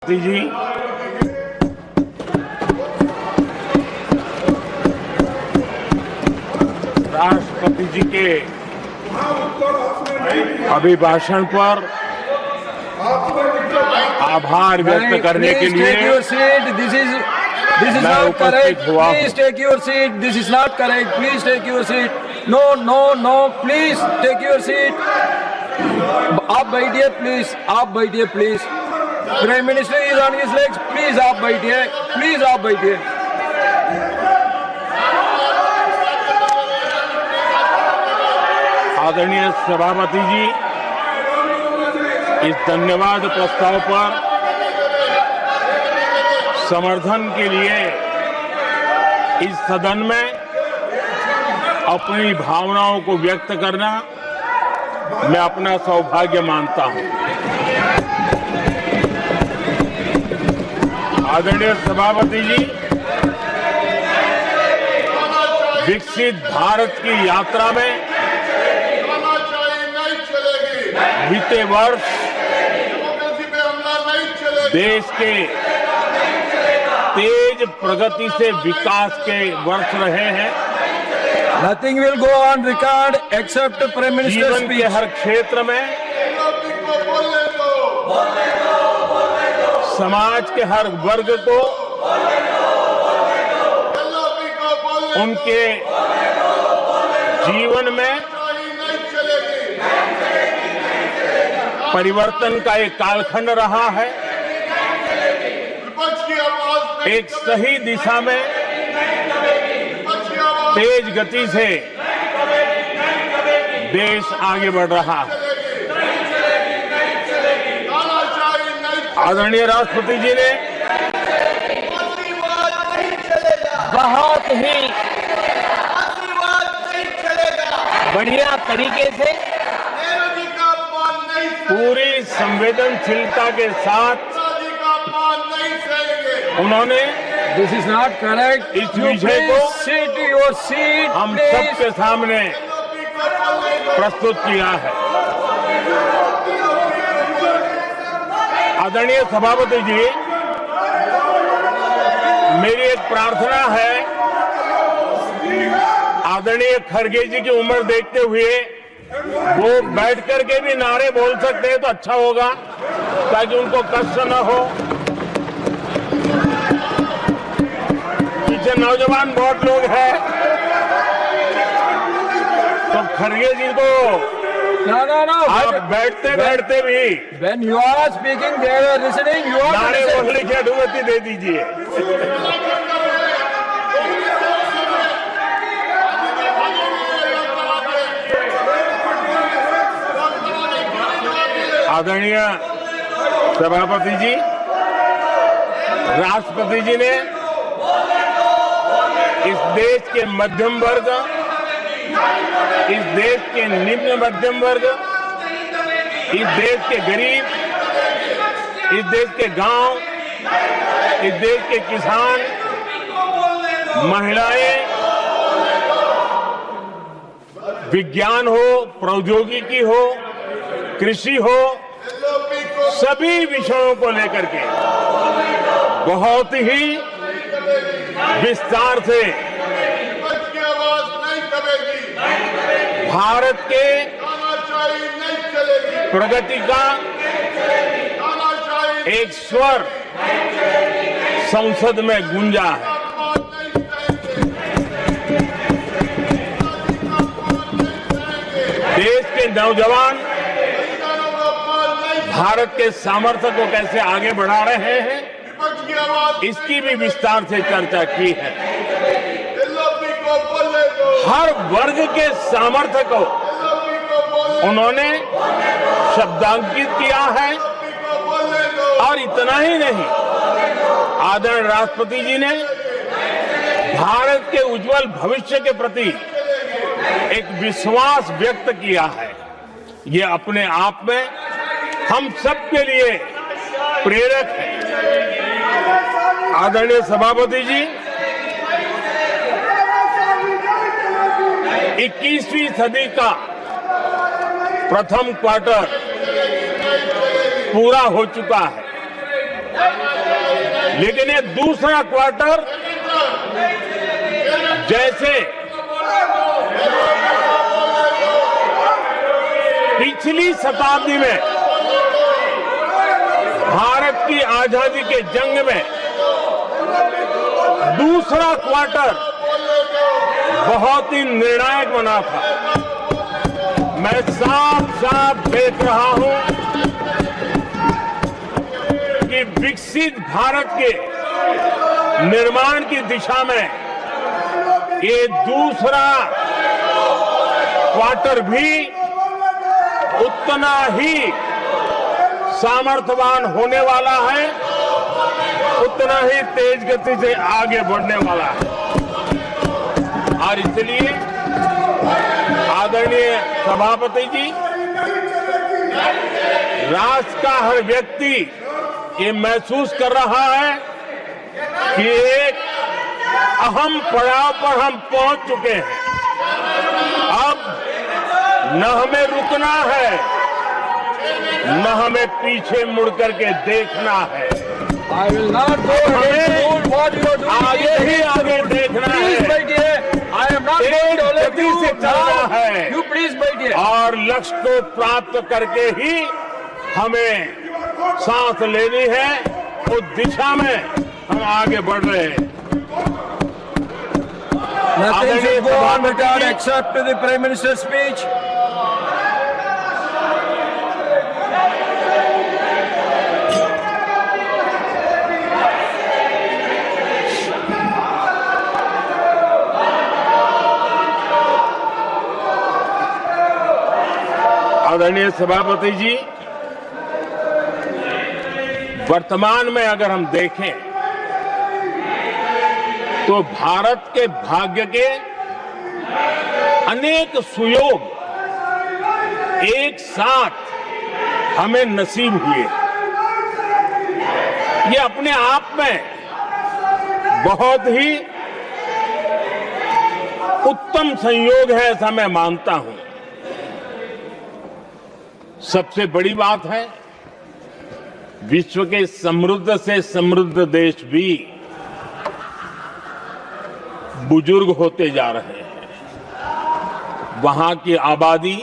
जी राष्ट्रपति जी के अभिभाषण पर आभार व्यक्त करने के लिए मैं उपस्थित हुआ हूं। Please take your seat. This is not correct. Please take your seat. No, no, no. Please take your seat. आप बैठिए प्लीज, आप बैठिए please. Prime minister is on his legs. Please आप बैठिए, प्लीज आप बैठिए। आदरणीय सभापति जी, इस धन्यवाद प्रस्ताव पर समर्थन के लिए इस सदन में अपनी भावनाओं को व्यक्त करना मैं अपना सौभाग्य मानता हूं। आदरणीय सभापति जी, विकसित भारत की यात्रा में बीते वर्ष देश के तेज प्रगति से विकास के वर्ष रहे हैं। Nothing will go on record except Prime Minister's जीवन के speech. हर क्षेत्र में, समाज के हर वर्ग को उनके जीवन में परिवर्तन का एक कालखंड रहा है। एक सही दिशा में तेज गति से देश आगे बढ़ रहा है। आदरणीय राष्ट्रपति जी ने बहुत ही बढ़िया तरीके से पूरी संवेदनशीलता के साथ उन्होंने This is not correct. इस You विषय please को sit your seat. हम please. सबके सामने प्रस्तुत किया है। आदरणीय सभापति जी, मेरी एक प्रार्थना है, आदरणीय खड़गे जी की उम्र देखते हुए वो बैठ करके भी नारे बोल सकते हैं तो अच्छा होगा, ताकि उनको कष्ट न हो। पीछे नौजवान बहुत लोग हैं, तो खड़गे जी को No. आप बैठते बैठते भी When you are speaking, they are listening. You are नारे listening. बोलने की अनुमति दे दीजिए। आदरणीय सभापति जी, राष्ट्रपति जी ने इस देश के मध्यम वर्ग, इस देश के निम्न मध्यम वर्ग, इस देश के गरीब, इस देश के गांव, इस देश के किसान, महिलाएं, विज्ञान हो, प्रौद्योगिकी हो, कृषि हो, सभी विषयों को लेकर के बहुत ही विस्तार से भारत के प्रगति का एक स्वर संसद में गूंजा है। देश के नौजवान भारत के सामर्थ्य को कैसे आगे बढ़ा रहे हैं, इसकी भी विस्तार से चर्चा की है। हर वर्ग के सामर्थ्य को उन्होंने शब्दांकित किया है। और इतना ही नहीं, आदरणीय राष्ट्रपति जी ने भारत के उज्जवल भविष्य के प्रति एक विश्वास व्यक्त किया है। ये अपने आप में हम सबके लिए प्रेरक है। आदरणीय सभापति जी, 21वीं सदी का प्रथम क्वार्टर पूरा हो चुका है। लेकिन ये दूसरा क्वार्टर जैसे पिछली शताब्दी में भारत की आजादी के जंग में दूसरा क्वार्टर बहुत ही निर्णायक बना था। मैं साफ साफ देख रहा हूं कि विकसित भारत के निर्माण की दिशा में ये दूसरा क्वार्टर भी उतना ही सामर्थ्यवान होने वाला है, उतना ही तेज गति से आगे बढ़ने वाला है। और इसलिए आदरणीय सभापति जी, राष्ट्र का हर व्यक्ति ये महसूस कर रहा है कि एक अहम पड़ाव पर हम पहुंच चुके हैं। अब न हमें रुकना है, न हमें पीछे मुड़ करके देखना है। I will not go ahead to do what you are doing. आगे ही आगे देखना Please, my है, dear. I am not going to let गति you से चलना now. है। You please, my dear. और लक्ष्य को प्राप्त करके ही हमें सांस लेनी है। उस दिशा में हम आगे बढ़ रहे हैं। Nothing should go on without except the Prime Minister's speech. आदरणीय सभापति जी, वर्तमान में अगर हम देखें तो भारत के भाग्य के अनेक सुयोग एक साथ हमें नसीब हुए। ये अपने आप में बहुत ही उत्तम संयोग है, ऐसा मैं मानता हूं। सबसे बड़ी बात है, विश्व के समृद्ध से समृद्ध देश भी बुजुर्ग होते जा रहे हैं। वहां की आबादी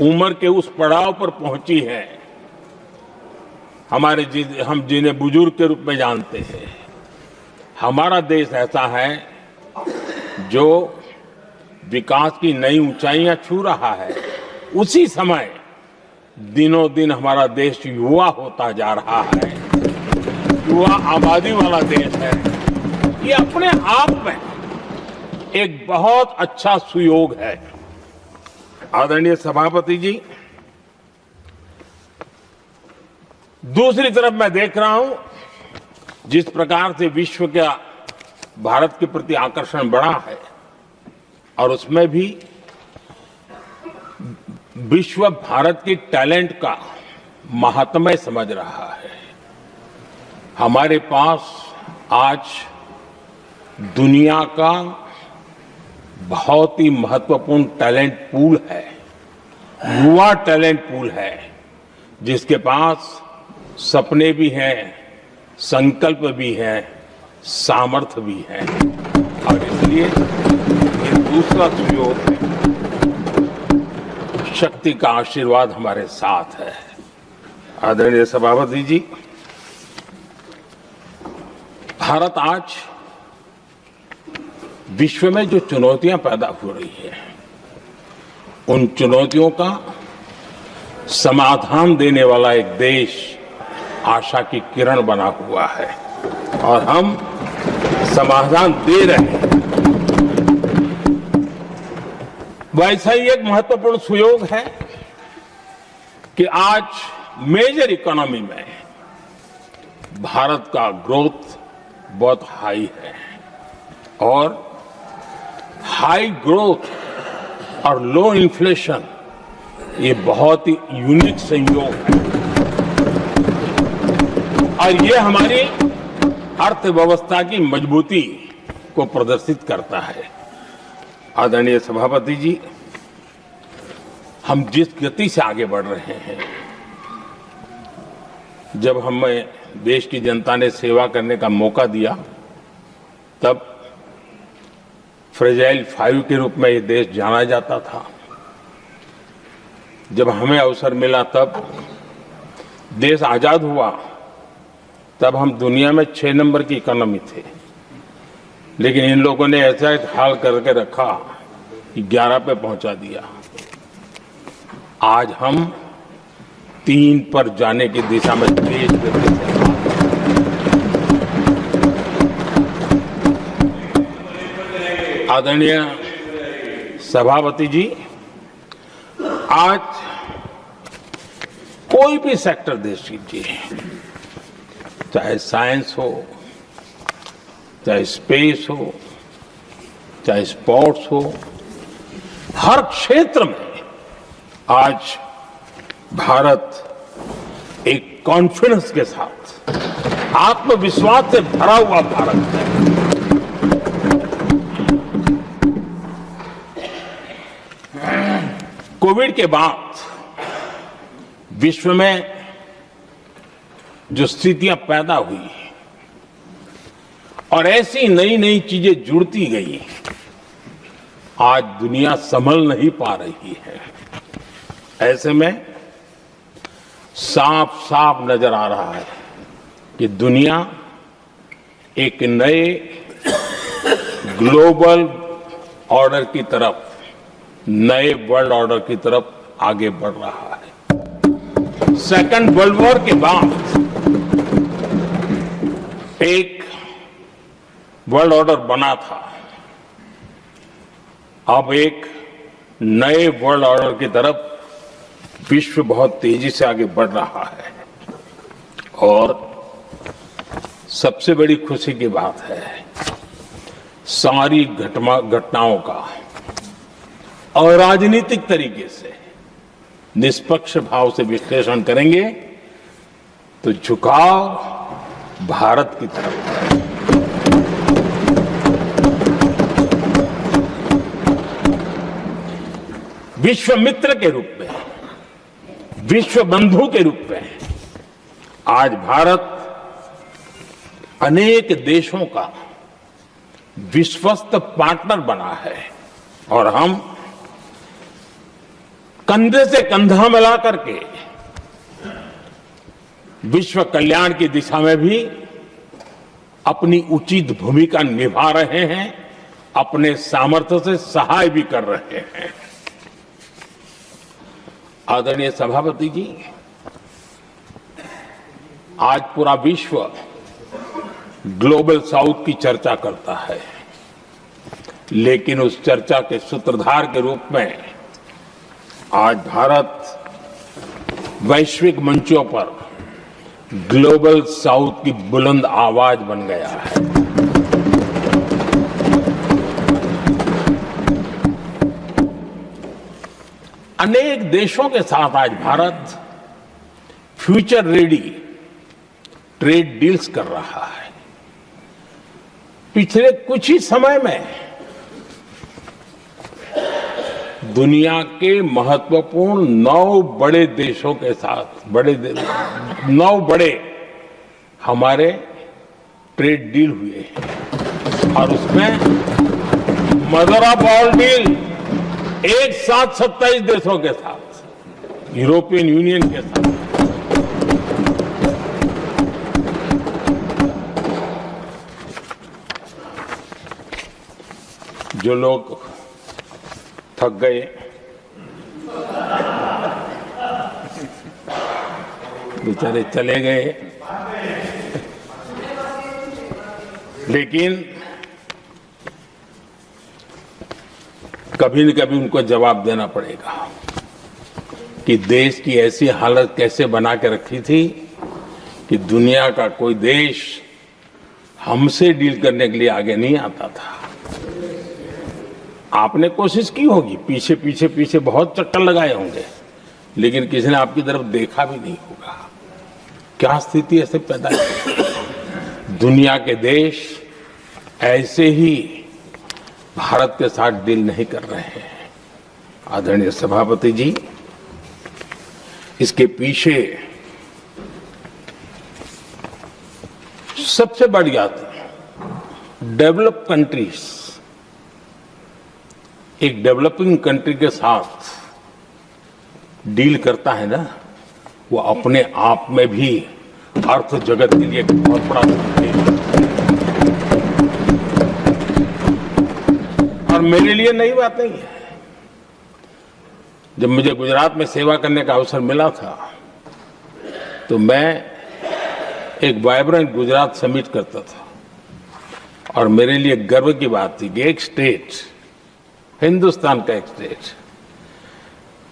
उम्र के उस पड़ाव पर पहुंची है हम जिन्हें बुजुर्ग के रूप में जानते हैं। हमारा देश ऐसा है जो विकास की नई ऊंचाइयां छू रहा है। उसी समय दिनों दिन हमारा देश युवा होता जा रहा है, युवा आबादी वाला देश है। ये अपने आप में एक बहुत अच्छा सुयोग है। आदरणीय सभापति जी, दूसरी तरफ मैं देख रहा हूं जिस प्रकार से विश्व का भारत के प्रति आकर्षण बढ़ा है, और उसमें भी विश्व भारत की टैलेंट का महात्म्य समझ रहा है। हमारे पास आज दुनिया का बहुत ही महत्वपूर्ण टैलेंट पूल है, युवा टैलेंट पूल है, जिसके पास सपने भी हैं, संकल्प भी हैं, सामर्थ्य भी है। और इसलिए ये दूसरा सुयोग है। शक्ति का आशीर्वाद हमारे साथ है। आदरणीय सभापति जी, भारत आज विश्व में जो चुनौतियां पैदा हो रही है, उन चुनौतियों का समाधान देने वाला एक देश आशा की किरण बना हुआ है, और हम समाधान दे रहे हैं। वैसा ही एक महत्वपूर्ण सुयोग है कि आज मेजर इकोनॉमी में भारत का ग्रोथ बहुत हाई है, और हाई ग्रोथ और लो इन्फ्लेशन ये बहुत ही यूनिक संयोग है, और ये हमारी अर्थव्यवस्था की मजबूती को प्रदर्शित करता है। आदरणीय सभापति जी, हम जिस गति से आगे बढ़ रहे हैं, जब हमें देश की जनता ने सेवा करने का मौका दिया, तब फ्रेजाइल 5 के रूप में ये देश जाना जाता था। जब हमें अवसर मिला, तब देश आजाद हुआ, तब हम दुनिया में 6 नंबर की इकोनॉमी थे। लेकिन इन लोगों ने ऐसा एक हाल करके रखा कि 11 पे पहुंचा दिया। आज हम 3 पर जाने की दिशा में तेज गति से आदरणीय सभापति जी, आज कोई भी सेक्टर देश कीजिए, चाहे साइंस हो, चाहे स्पेस हो, चाहे स्पोर्ट्स हो, हर क्षेत्र में आज भारत एक कॉन्फिडेंस के साथ, आत्मविश्वास से भरा हुआ भारत है। कोविड के बाद विश्व में जो स्थितियां पैदा हुई और ऐसी नई नई चीजें जुड़ती गई, आज दुनिया संभल नहीं पा रही है। ऐसे में साफ साफ नजर आ रहा है कि दुनिया एक नए ग्लोबल ऑर्डर की तरफ, नए वर्ल्ड ऑर्डर की तरफ आगे बढ़ रहा है। सेकेंड वर्ल्ड वॉर के बाद एक वर्ल्ड ऑर्डर बना था, अब एक नए वर्ल्ड ऑर्डर की तरफ विश्व बहुत तेजी से आगे बढ़ रहा है। और सबसे बड़ी खुशी की बात है, सारी घटनाओं का और राजनीतिक तरीके से निष्पक्ष भाव से विश्लेषण करेंगे तो झुकाव भारत की तरफ है। विश्व मित्र के रूप में, विश्व बंधु के रूप में आज भारत अनेक देशों का विश्वस्त पार्टनर बना है और हम कंधे से कंधा मिला करके विश्व कल्याण की दिशा में भी अपनी उचित भूमिका निभा रहे हैं, अपने सामर्थ्य से सहाय भी कर रहे हैं। आदरणीय सभापति जी, आज पूरा विश्व ग्लोबल साउथ की चर्चा करता है, लेकिन उस चर्चा के सूत्रधार के रूप में आज भारत वैश्विक मंचों पर ग्लोबल साउथ की बुलंद आवाज बन गया है। अनेक देशों के साथ आज Bharat future ready trade deals कर रहा है। पिछले कुछ ही समय में दुनिया के महत्वपूर्ण 9 बड़े देशों के साथ 9 बड़े हमारे ट्रेड डील हुए हैं और उसमें मदर ऑफ ऑल डील एक साथ 27 देशों के साथ, यूरोपियन यूनियन के साथ। जो लोग थक गए, बेचारे चले गए, लेकिन कभी न कभी उनको जवाब देना पड़ेगा कि देश की ऐसी हालत कैसे बना के रखी थी कि दुनिया का कोई देश हमसे डील करने के लिए आगे नहीं आता था। आपने कोशिश की होगी, पीछे पीछे पीछे बहुत चक्कर लगाए होंगे, लेकिन किसी ने आपकी तरफ देखा भी नहीं होगा। क्या स्थिति ऐसे पैदा की? दुनिया के देश ऐसे ही भारत के साथ डील नहीं कर रहे हैं। आदरणीय सभापति जी, इसके पीछे सबसे बड़ी बात, डेवलप कंट्रीज एक डेवलपिंग कंट्री के साथ डील करता है ना, वो अपने आप में भी अर्थ जगत के लिए एक बहुत बड़ा है। और मेरे लिए नई बात नहीं है। जब मुझे गुजरात में सेवा करने का अवसर मिला था तो मैं एक वाइब्रेंट गुजरात समिट करता था, और मेरे लिए गर्व की बात थी कि एक स्टेट, हिंदुस्तान का एक स्टेट,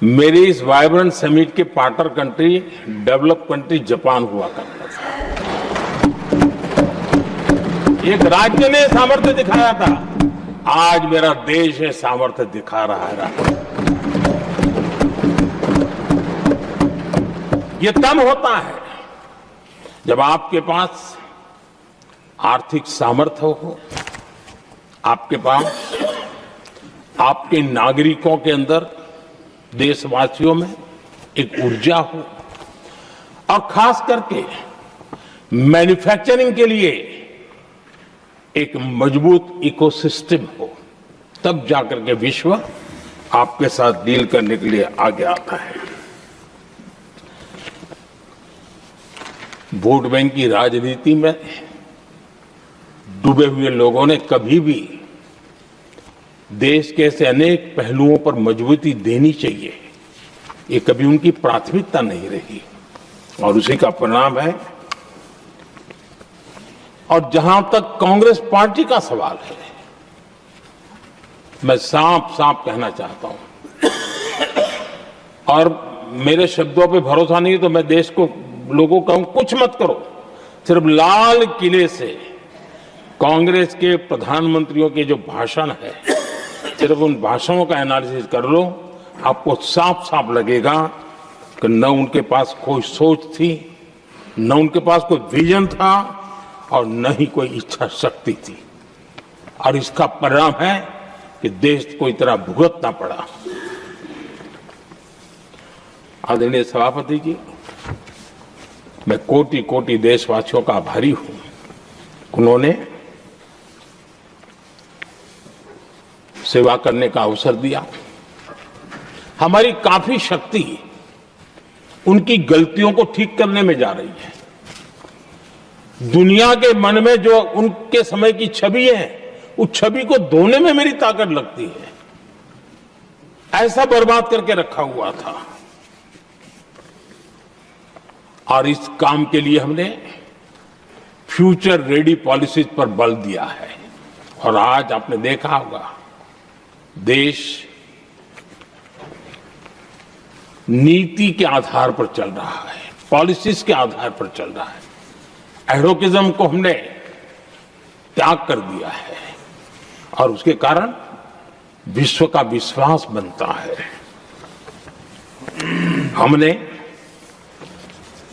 मेरी इस वाइब्रेंट समिट के partner country, develop country Japan हुआ करता था। एक राज्य ने सामर्थ्य दिखाया था, आज मेरा देश ये सामर्थ्य दिखा रहा है। ये तब होता है जब आपके पास आर्थिक सामर्थ्य हो, आपके पास आपके नागरिकों के अंदर, देशवासियों में एक ऊर्जा हो, और खास करके मैन्युफैक्चरिंग के लिए एक मजबूत इकोसिस्टम हो, तब जाकर के विश्व आपके साथ डील करने के लिए आगे आता है। वोट बैंक की राजनीति में डूबे हुए लोगों ने कभी भी देश के ऐसे अनेक पहलुओं पर मजबूती देनी चाहिए, ये कभी उनकी प्राथमिकता नहीं रही, और उसी का परिणाम है। और जहां तक कांग्रेस पार्टी का सवाल है, मैं साफ साफ कहना चाहता हूं, और मेरे शब्दों पे भरोसा नहीं है तो मैं देश को, लोगों को कहूं, कुछ मत करो, सिर्फ लाल किले से कांग्रेस के प्रधानमंत्रियों के जो भाषण है, सिर्फ उन भाषणों का एनालिसिस कर लो, आपको साफ साफ लगेगा कि न उनके पास कोई सोच थी, न उनके पास कोई विजन था, और न ही कोई इच्छा शक्ति थी। और इसका परिणाम है कि देश को इतना भुगतना पड़ा। आदरणीय सभापति जी, मैं कोटि कोटि देशवासियों का आभारी हूं। उन्होंने सेवा करने का अवसर दिया। हमारी काफी शक्ति उनकी गलतियों को ठीक करने में जा रही है। दुनिया के मन में जो उनके समय की छवि है, उस छवि को धोने में मेरी ताकत लगती है। ऐसा बर्बाद करके रखा हुआ था, और इस काम के लिए हमने फ्यूचर रेडी पॉलिसीज पर बल दिया है। और आज आपने देखा होगा, देश नीति के आधार पर चल रहा है, पॉलिसीज के आधार पर चल रहा है। एडोकिज्म को हमने त्याग कर दिया है, और उसके कारण विश्व का विश्वास बनता है। हमने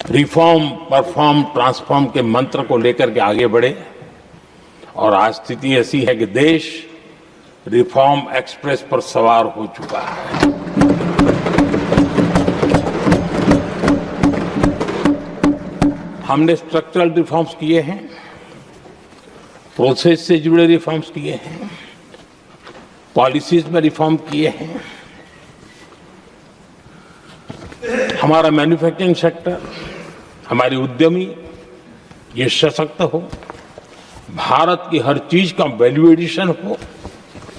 रिफॉर्म, परफॉर्म, ट्रांसफॉर्म के मंत्र को लेकर के आगे बढ़े, और आज स्थिति ऐसी है कि देश रिफॉर्म एक्सप्रेस पर सवार हो चुका है। हमने स्ट्रक्चरल रिफॉर्म्स किए हैं, प्रोसेस से जुड़े रिफॉर्म्स किए हैं, पॉलिसीज में रिफॉर्म किए हैं। हमारा मैन्युफैक्चरिंग सेक्टर, हमारे उद्यमी ये सशक्त हो, भारत की हर चीज का वैल्यू एडिशन हो,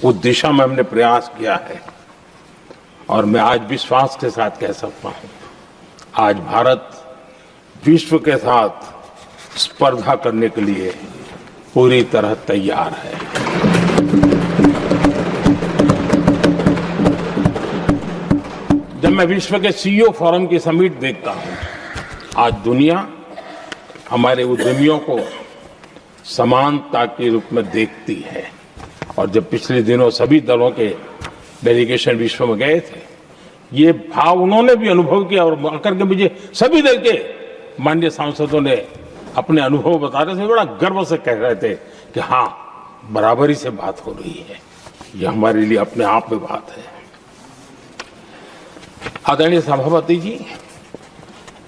उस दिशा में हमने प्रयास किया है। और मैं आज विश्वास के साथ कह सकता हूं, आज भारत विश्व के साथ स्पर्धा करने के लिए पूरी तरह तैयार है। जब मैं विश्व के सीईओ फोरम की समिट देखता हूं, आज दुनिया हमारे उद्यमियों को समानता के रूप में देखती है। और जब पिछले दिनों सभी दलों के डेलीगेशन विश्व में गए थे, ये भाव उन्होंने भी अनुभव किया, और आकर के मुझे सभी दल के माननीय सांसदों ने अपने अनुभव बता रहे थे, बड़ा गर्व से कह रहे थे कि हाँ, बराबरी से बात हो रही है। ये हमारे लिए अपने आप में बात है। आदरणीय सभापति जी,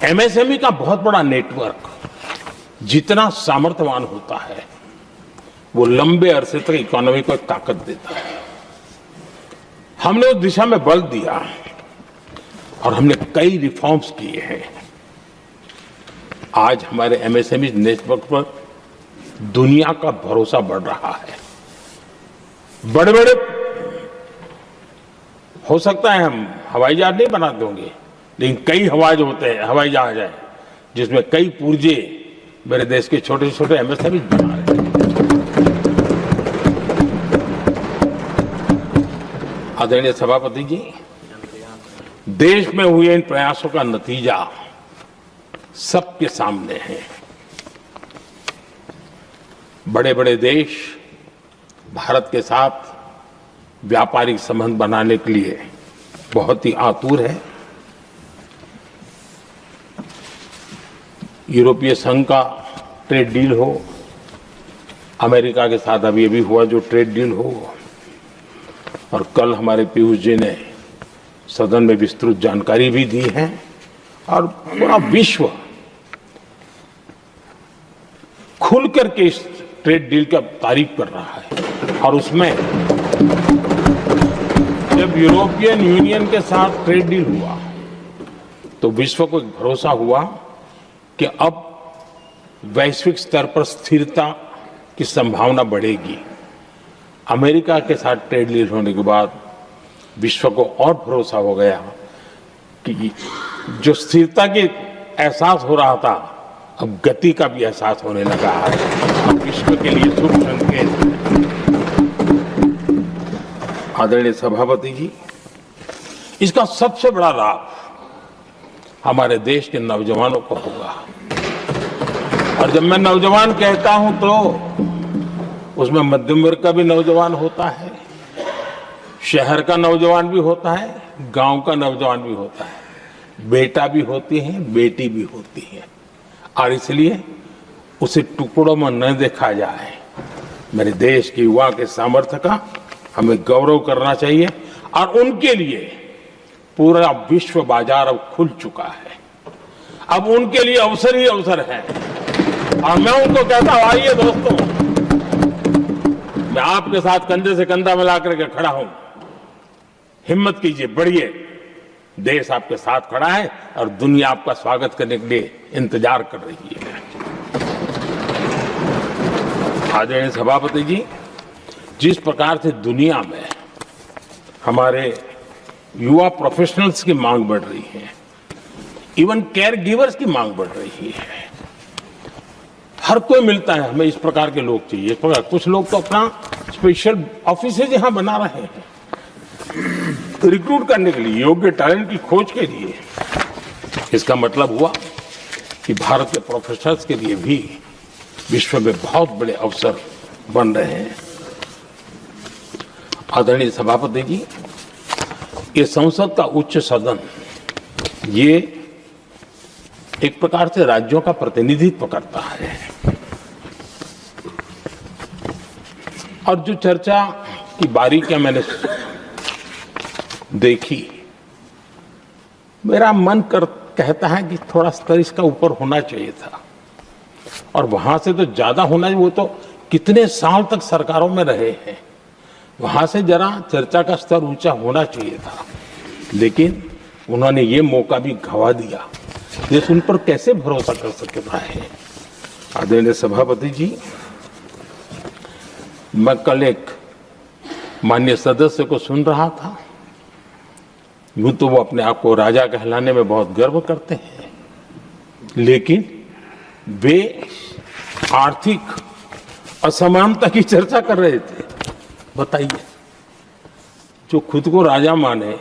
एमएसएमई का बहुत बड़ा नेटवर्क जितना सामर्थ्यवान होता है वो लंबे अरसे तक इकोनॉमी को एक ताकत देता है। हमने उस दिशा में बल दिया और हमने कई रिफॉर्म्स किए हैं। आज हमारे एमएसएमई नेटवर्क पर दुनिया का भरोसा बढ़ रहा है। बड़े बड़े हो सकता है हम हवाई जहाज नहीं बना देंगे, लेकिन कई हवाई जहाज हैं जिसमें कई पुर्जे मेरे देश के छोटे छोटे एमएसएमई बना रहे हैं। आदरणीय सभापति जी, देश में हुए इन प्रयासों का नतीजा सबके सामने है। बड़े बड़े देश भारत के साथ व्यापारिक संबंध बनाने के लिए बहुत ही आतुर है। यूरोपीय संघ का ट्रेड डील हो, अमेरिका के साथ अभी हुआ जो ट्रेड डील हो, और कल हमारे पीयूष जी ने सदन में विस्तृत जानकारी भी दी है, और पूरा विश्व खुल करके इस ट्रेड डील का तारीफ कर रहा है। और उसमें जब यूरोपियन यूनियन के साथ ट्रेड डील हुआ तो विश्व को एक भरोसा हुआ कि अब वैश्विक स्तर पर स्थिरता की संभावना बढ़ेगी। अमेरिका के साथ ट्रेड डील होने के बाद विश्व को और भरोसा हो गया कि जो स्थिरता की एहसास हो रहा था, अब गति का भी एहसास होने लगा है। अब विश्व के लिए शुभ संकेत। आदरणीय सभापति जी, इसका सबसे बड़ा लाभ हमारे देश के नौजवानों को होगा। और जब मैं नौजवान कहता हूं तो उसमें मध्यम वर्ग का भी नौजवान होता है, शहर का नौजवान भी होता है, गांव का नौजवान भी होता है, बेटा भी होती है, बेटी भी होती है। और इसलिए उसे टुकड़ों में न देखा जाए। मेरे देश के युवा के सामर्थ्य का हमें गौरव करना चाहिए, और उनके लिए पूरा विश्व बाजार अब खुल चुका है। अब उनके लिए अवसर ही अवसर है। और मैं उनको कहता हूं, आइए दोस्तों, मैं आपके साथ कंधे से कंधा मिला करके खड़ा हूं। हिम्मत कीजिए, बढ़िए। देश आपके साथ खड़ा है और दुनिया आपका स्वागत करने के लिए इंतजार कर रही है। आदरणीय सभापति जी, जिस प्रकार से दुनिया में हमारे युवा प्रोफेशनल्स की मांग बढ़ रही है, इवन केयर गिवर्स की मांग बढ़ रही है, हर कोई मिलता है हमें इस प्रकार के लोग चाहिए। कुछ लोग तो अपना स्पेशल ऑफिस यहां बना रहे हैं रिक्रूट करने के लिए, योग्य टैलेंट की खोज के लिए। इसका मतलब हुआ कि भारत के प्रोफेशनल्स के लिए भी विश्व में बहुत बड़े अवसर बन रहे हैं। आदरणीय सभापति जी, ये संसद का उच्च सदन, ये एक प्रकार से राज्यों का प्रतिनिधित्व करता है। और जो चर्चा की बारीकियां मैंने देखी, मेरा मन कहता है कि थोड़ा स्तर इसका ऊपर होना चाहिए था, और वहां से तो ज्यादा होना चाहिए। वो तो कितने साल तक सरकारों में रहे हैं, वहां से जरा चर्चा का स्तर ऊंचा होना चाहिए था, लेकिन उन्होंने ये मौका भी गंवा दिया। देश उन पर कैसे भरोसा कर सकता है। आदरणीय सभापति जी, मैं कल एक माननीय सदस्य को सुन रहा था। यूं तो वो अपने आप को राजा कहलाने में बहुत गर्व करते हैं, लेकिन वे आर्थिक असमानता की चर्चा कर रहे थे। बताइए, जो खुद को राजा माने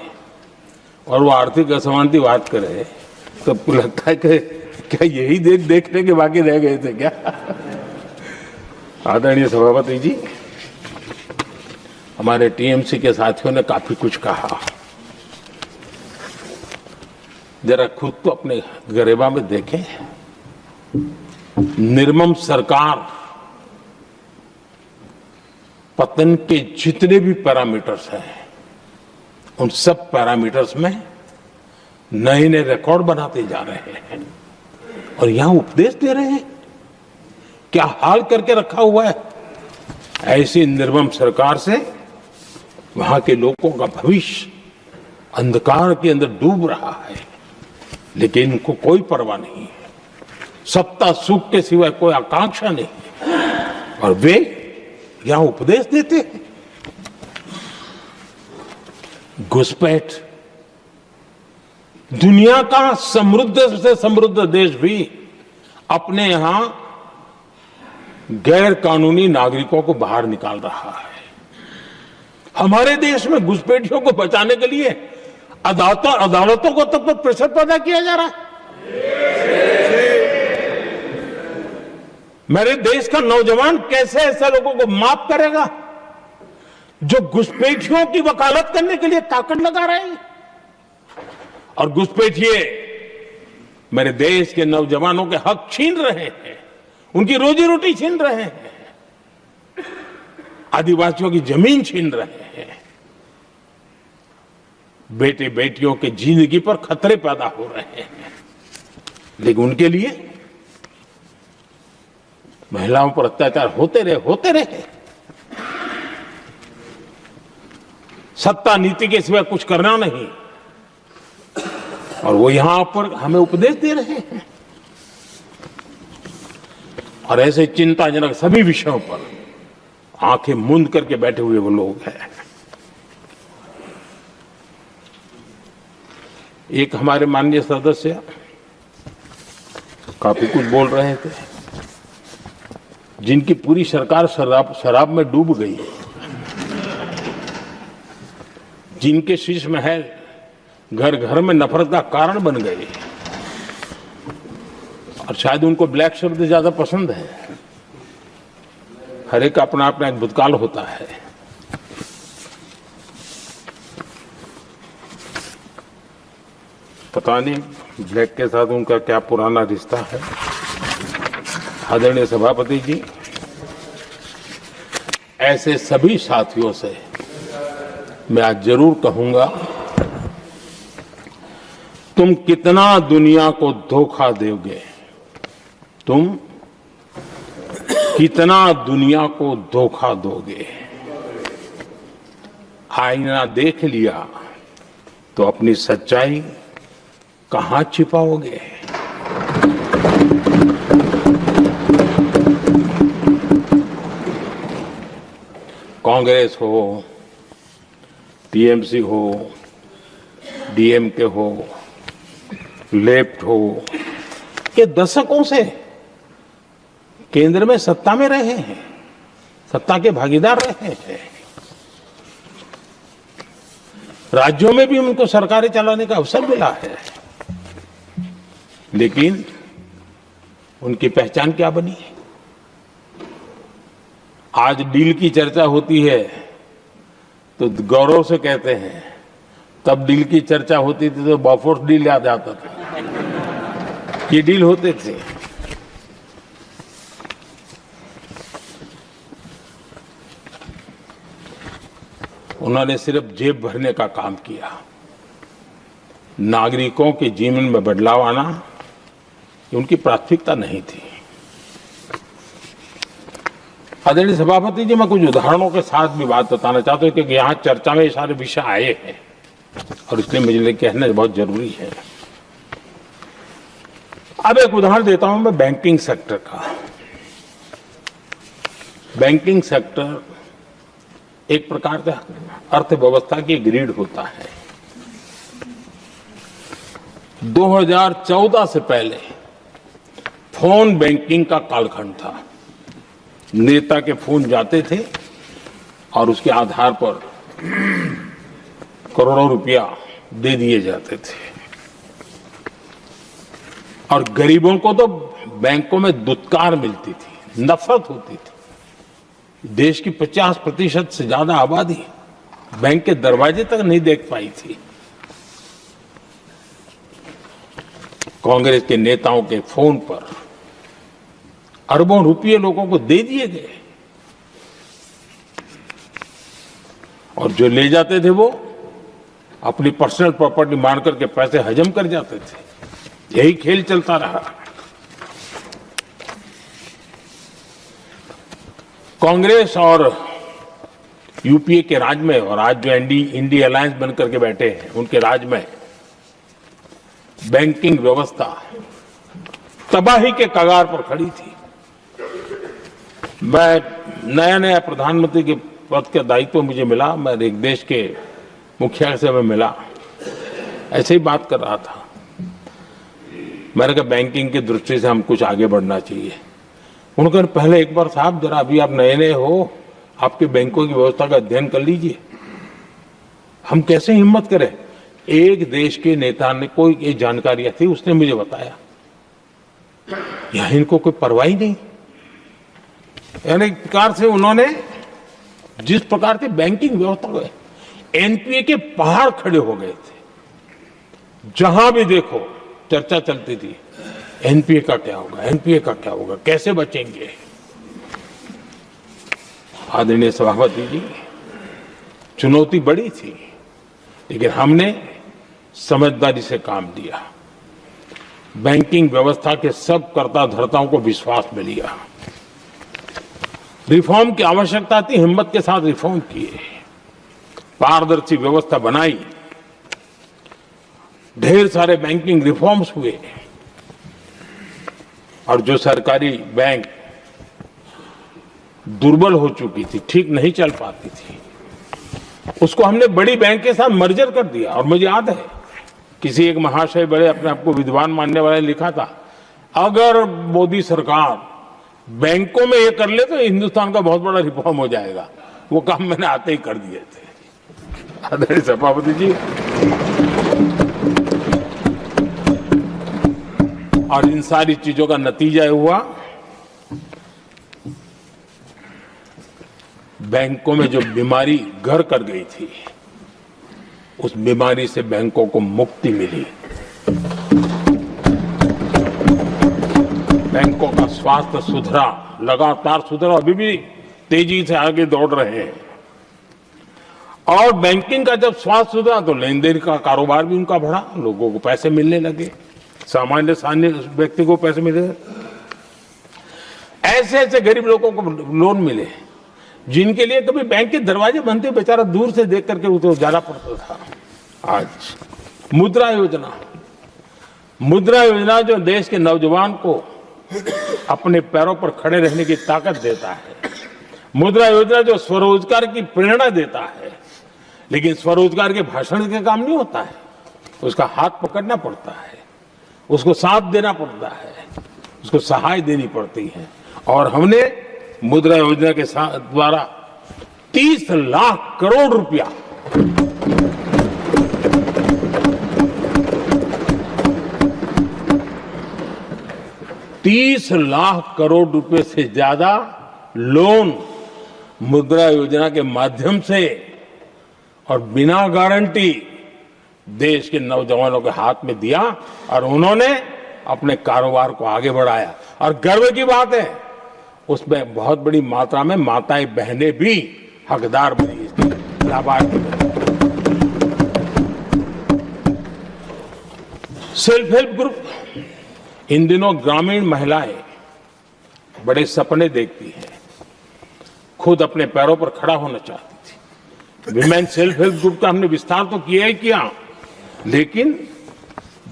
और वो आर्थिक असमानता की बात करे, तो आपको लगता है कि क्या यही देखने के बाकी रह गए थे क्या? आदरणीय सभापति जी, हमारे टीएमसी के साथियों ने काफी कुछ कहा। जरा खुद तो अपने गरेबा में देखें। निर्मम सरकार पतन के जितने भी पैरामीटर्स हैं, उन सब पैरामीटर्स में नए नए रिकॉर्ड बनाते जा रहे हैं, और यहां उपदेश दे रहे हैं क्या हाल करके रखा हुआ है। ऐसी निर्मम सरकार से वहां के लोगों का भविष्य अंधकार के अंदर डूब रहा है, लेकिन इनको कोई परवाह नहीं है। सत्ता सुख के सिवाय कोई आकांक्षा नहीं, और वे यहां उपदेश देते हैं। घुसपैठ। दुनिया का समृद्ध से समृद्ध देश भी अपने यहां गैर कानूनी नागरिकों को बाहर निकाल रहा है। हमारे देश में घुसपैठियों को बचाने के लिए अदालतों को तब तक प्रेशर पैदा किया जा रहा है। मेरे देश का नौजवान कैसे ऐसे लोगों को माफ करेगा जो घुसपैठियों की वकालत करने के लिए ताकत लगा रहे हैं। और घुसपैठिए मेरे देश के नौजवानों के हक छीन रहे हैं, उनकी रोजी रोटी छीन रहे हैं, आदिवासियों की जमीन छीन रहे हैं। बेटे बेटियों के जिंदगी पर खतरे पैदा हो रहे हैं, लेकिन उनके लिए महिलाओं पर अत्याचार होते रहे। सत्ता नीति के सिवा कुछ करना नहीं, और वो यहां पर हमें उपदेश दे रहे हैं। और ऐसे चिंताजनक सभी विषयों पर आंखें मूंद करके बैठे हुए वो लोग हैं। एक हमारे माननीय सदस्य काफी कुछ बोल रहे थे, जिनकी पूरी सरकार शराब में डूब गई, जिनके शीश महल घर घर में नफरत का कारण बन गए, और शायद उनको ब्लैक शब्द ज्यादा पसंद है। हर एक अपना अपना एक भूतकाल होता है। पता नहीं ब्लैक के साथ उनका क्या पुराना रिश्ता है। आदरणीय सभापति जी, ऐसे सभी साथियों से मैं आज जरूर कहूंगा, तुम कितना दुनिया को धोखा दोगे, तुम कितना दुनिया को धोखा दोगे। आईना देख लिया तो अपनी सच्चाई कहां छिपाओगे। कांग्रेस हो, टीएमसी हो, डीएमके हो, लेफ्ट हो, ये दशकों से केंद्र में सत्ता में रहे हैं, सत्ता के भागीदार रहे हैं। राज्यों में भी उनको सरकारें चलाने का अवसर मिला है, लेकिन उनकी पहचान क्या बनी। आज डील की चर्चा होती है तो गौरव से कहते हैं, तब डील की चर्चा होती थी तो बॉफोर्स डील याद आता था। ये डील होते थे। उन्होंने सिर्फ जेब भरने का काम किया। नागरिकों के जीवन में बदलाव आना ये उनकी प्राथमिकता नहीं थी। आदरणीय सभापति जी, मैं कुछ उदाहरणों के साथ भी बात बताना चाहता हूं, क्योंकि यहाँ चर्चा में ये सारे विषय आए हैं और इसलिए मुझे कहना बहुत जरूरी है। अब एक उदाहरण देता हूं मैं बैंकिंग सेक्टर का। बैंकिंग सेक्टर एक प्रकार का अर्थव्यवस्था की ग्रिड होता है। 2014 से पहले फोन बैंकिंग का कालखंड था। नेता के फोन जाते थे और उसके आधार पर करोड़ों रुपया दे दिए जाते थे, और गरीबों को तो बैंकों में दुत्कार मिलती थी, नफरत होती थी। देश की 50% से ज्यादा आबादी बैंक के दरवाजे तक नहीं देख पाई थी। कांग्रेस के नेताओं के फोन पर अरबों रुपये लोगों को दे दिए गए, और जो ले जाते थे वो अपनी पर्सनल प्रॉपर्टी मान करके पैसे हजम कर जाते थे। यही खेल चलता रहा। कांग्रेस और यूपीए के राज में और आज जो इंडी अलायंस बन करके बैठे हैं उनके राज में बैंकिंग व्यवस्था तबाही के कगार पर खड़ी थी। मैं नया प्रधानमंत्री के पद का दायित्व मुझे मिला, मैं एक देश के मुखिया से मैं मिला, ऐसे ही बात कर रहा था। मैंने कहा बैंकिंग की दृष्टि से हम कुछ आगे बढ़ना चाहिए। उन्होंने कहा पहले एक बार साहब जरा अभी आप नए हो, आपके बैंकों की व्यवस्था का अध्ययन कर लीजिए। हम कैसे हिम्मत करें? एक देश के नेता ने कोई एक जानकारी थी, उसने मुझे बताया यहां इनको कोई परवाह ही नहीं। यानी एक प्रकार से उन्होंने जिस प्रकार से बैंकिंग व्यवस्था को एनपीए के पहाड़ खड़े हो गए थे। जहां भी देखो चर्चा चलती थी एनपीए का क्या होगा, एनपीए का क्या होगा, कैसे बचेंगे। आदरणीय सभापति जी, चुनौती बड़ी थी, लेकिन हमने समझदारी से काम लिया। बैंकिंग व्यवस्था के सब कर्ता धर्ताओं को विश्वास में लिया। रिफॉर्म की आवश्यकता थी, हिम्मत के साथ रिफॉर्म किए, पारदर्शी व्यवस्था बनाई, ढेर सारे बैंकिंग रिफॉर्म्स हुए और जो सरकारी बैंक दुर्बल हो चुकी थी, ठीक नहीं चल पाती थी, उसको हमने बड़ी बैंक के साथ मर्जर कर दिया। और मुझे याद है किसी एक महाशय बड़े अपने आप को विद्वान मानने वाले लिखा था, अगर मोदी सरकार बैंकों में ये कर ले तो हिंदुस्तान का बहुत बड़ा रिफॉर्म हो जाएगा। वो काम मैंने आते ही कर दिए थे। आदरणीय सभापति जी, और इन सारी चीजों का नतीजा हुआ बैंकों में जो बीमारी घर कर गई थी, उस बीमारी से बैंकों को मुक्ति मिली। बैंकों का स्वास्थ्य सुधरा, लगातार सुधरा, अभी भी तेजी से आगे दौड़ रहे हैं। और बैंकिंग का जब स्वास्थ्य सुधरा तो लेन देन का कारोबार भी उनका बढ़ा, लोगों को पैसे मिलने लगे, सामान्य व्यक्ति को पैसे मिले। ऐसे ऐसे गरीब लोगों को लोन मिले जिनके लिए कभी बैंक के दरवाजे बंद थे, बेचारा दूर से देख करके उसे जाना पड़ता था। आज मुद्रा योजना जो देश के नौजवान को अपने पैरों पर खड़े रहने की ताकत देता है, मुद्रा योजना जो स्वरोजगार की प्रेरणा देता है, लेकिन स्वरोजगार के भाषण के काम नहीं होता है, उसका हाथ पकड़ना पड़ता है, उसको साथ देना पड़ता है, उसको सहाय देनी पड़ती है। और हमने मुद्रा योजना के द्वारा 30 लाख करोड़ रुपया से ज्यादा लोन मुद्रा योजना के माध्यम से और बिना गारंटी देश के नौजवानों के हाथ में दिया और उन्होंने अपने कारोबार को आगे बढ़ाया। और गर्व की बात है, उसमें बहुत बड़ी मात्रा में माताएं बहनें भी हकदार बनी, लाभार्थी बनी। सेल्फ हेल्प ग्रुप, इन दिनों ग्रामीण महिलाएं बड़े सपने देखती हैं, खुद अपने पैरों पर खड़ा होना चाहती थी। विमेन सेल्फ हेल्प ग्रुप का हमने विस्तार तो किया ही किया, लेकिन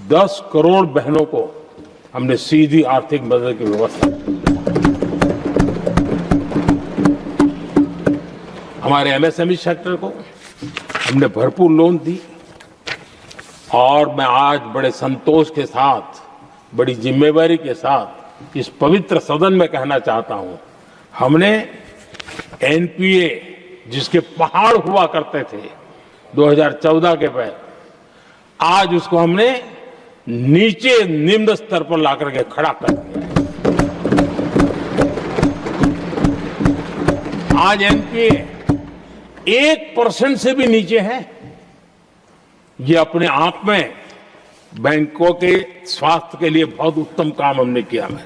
10 करोड़ बहनों को हमने सीधी आर्थिक मदद की व्यवस्था की। हमारे एमएसएमई सेक्टर को हमने भरपूर लोन दी। और मैं आज बड़े संतोष के साथ, बड़ी जिम्मेवारी के साथ इस पवित्र सदन में कहना चाहता हूं, हमने एनपीए जिसके पहाड़ हुआ करते थे 2014 के पहले, आज उसको हमने नीचे निम्न स्तर पर ला करके खड़ा कर दिया है। आज एनपीए 1% से भी नीचे है। ये अपने आप में बैंकों के स्वास्थ्य के लिए बहुत उत्तम काम हमने किया है।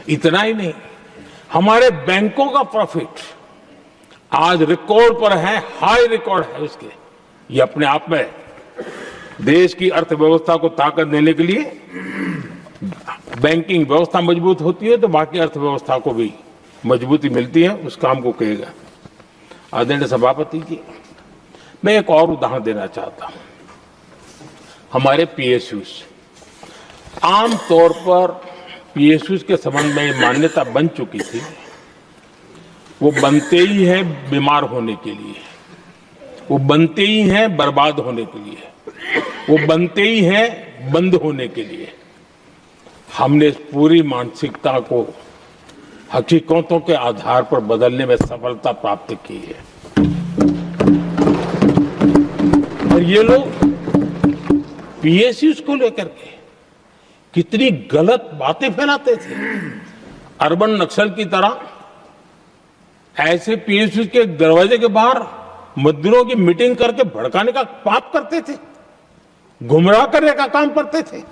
इतना ही नहीं, हमारे बैंकों का प्रॉफिट आज रिकॉर्ड पर है, हाई रिकॉर्ड है उसके। ये अपने आप में देश की अर्थव्यवस्था को ताकत देने के लिए, बैंकिंग व्यवस्था मजबूत होती है तो बाकी अर्थव्यवस्था को भी मजबूती मिलती है उस काम को कहेगा। आदरणीय सभापति जी, मैं एक और उदाहरण देना चाहता हूं। हमारे पीएसयूज, आमतौर पर पीएसयूज के संबंध में ये मान्यता बन चुकी थी, वो बनते ही हैं बीमार होने के लिए, वो बनते ही हैं बर्बाद होने के लिए, वो बनते ही हैं बंद होने के लिए। हमने इस पूरी मानसिकता को हकीकतों के आधार पर बदलने में सफलता प्राप्त की है। और ये लोग पीएसयूज को लेकर के कितनी गलत बातें फैलाते थे। अर्बन नक्सल की तरह ऐसे पीएसयूज के दरवाजे के बाहर मजदूरों की मीटिंग करके भड़काने का पाप करते थे, गुमराह करने का काम करते थे।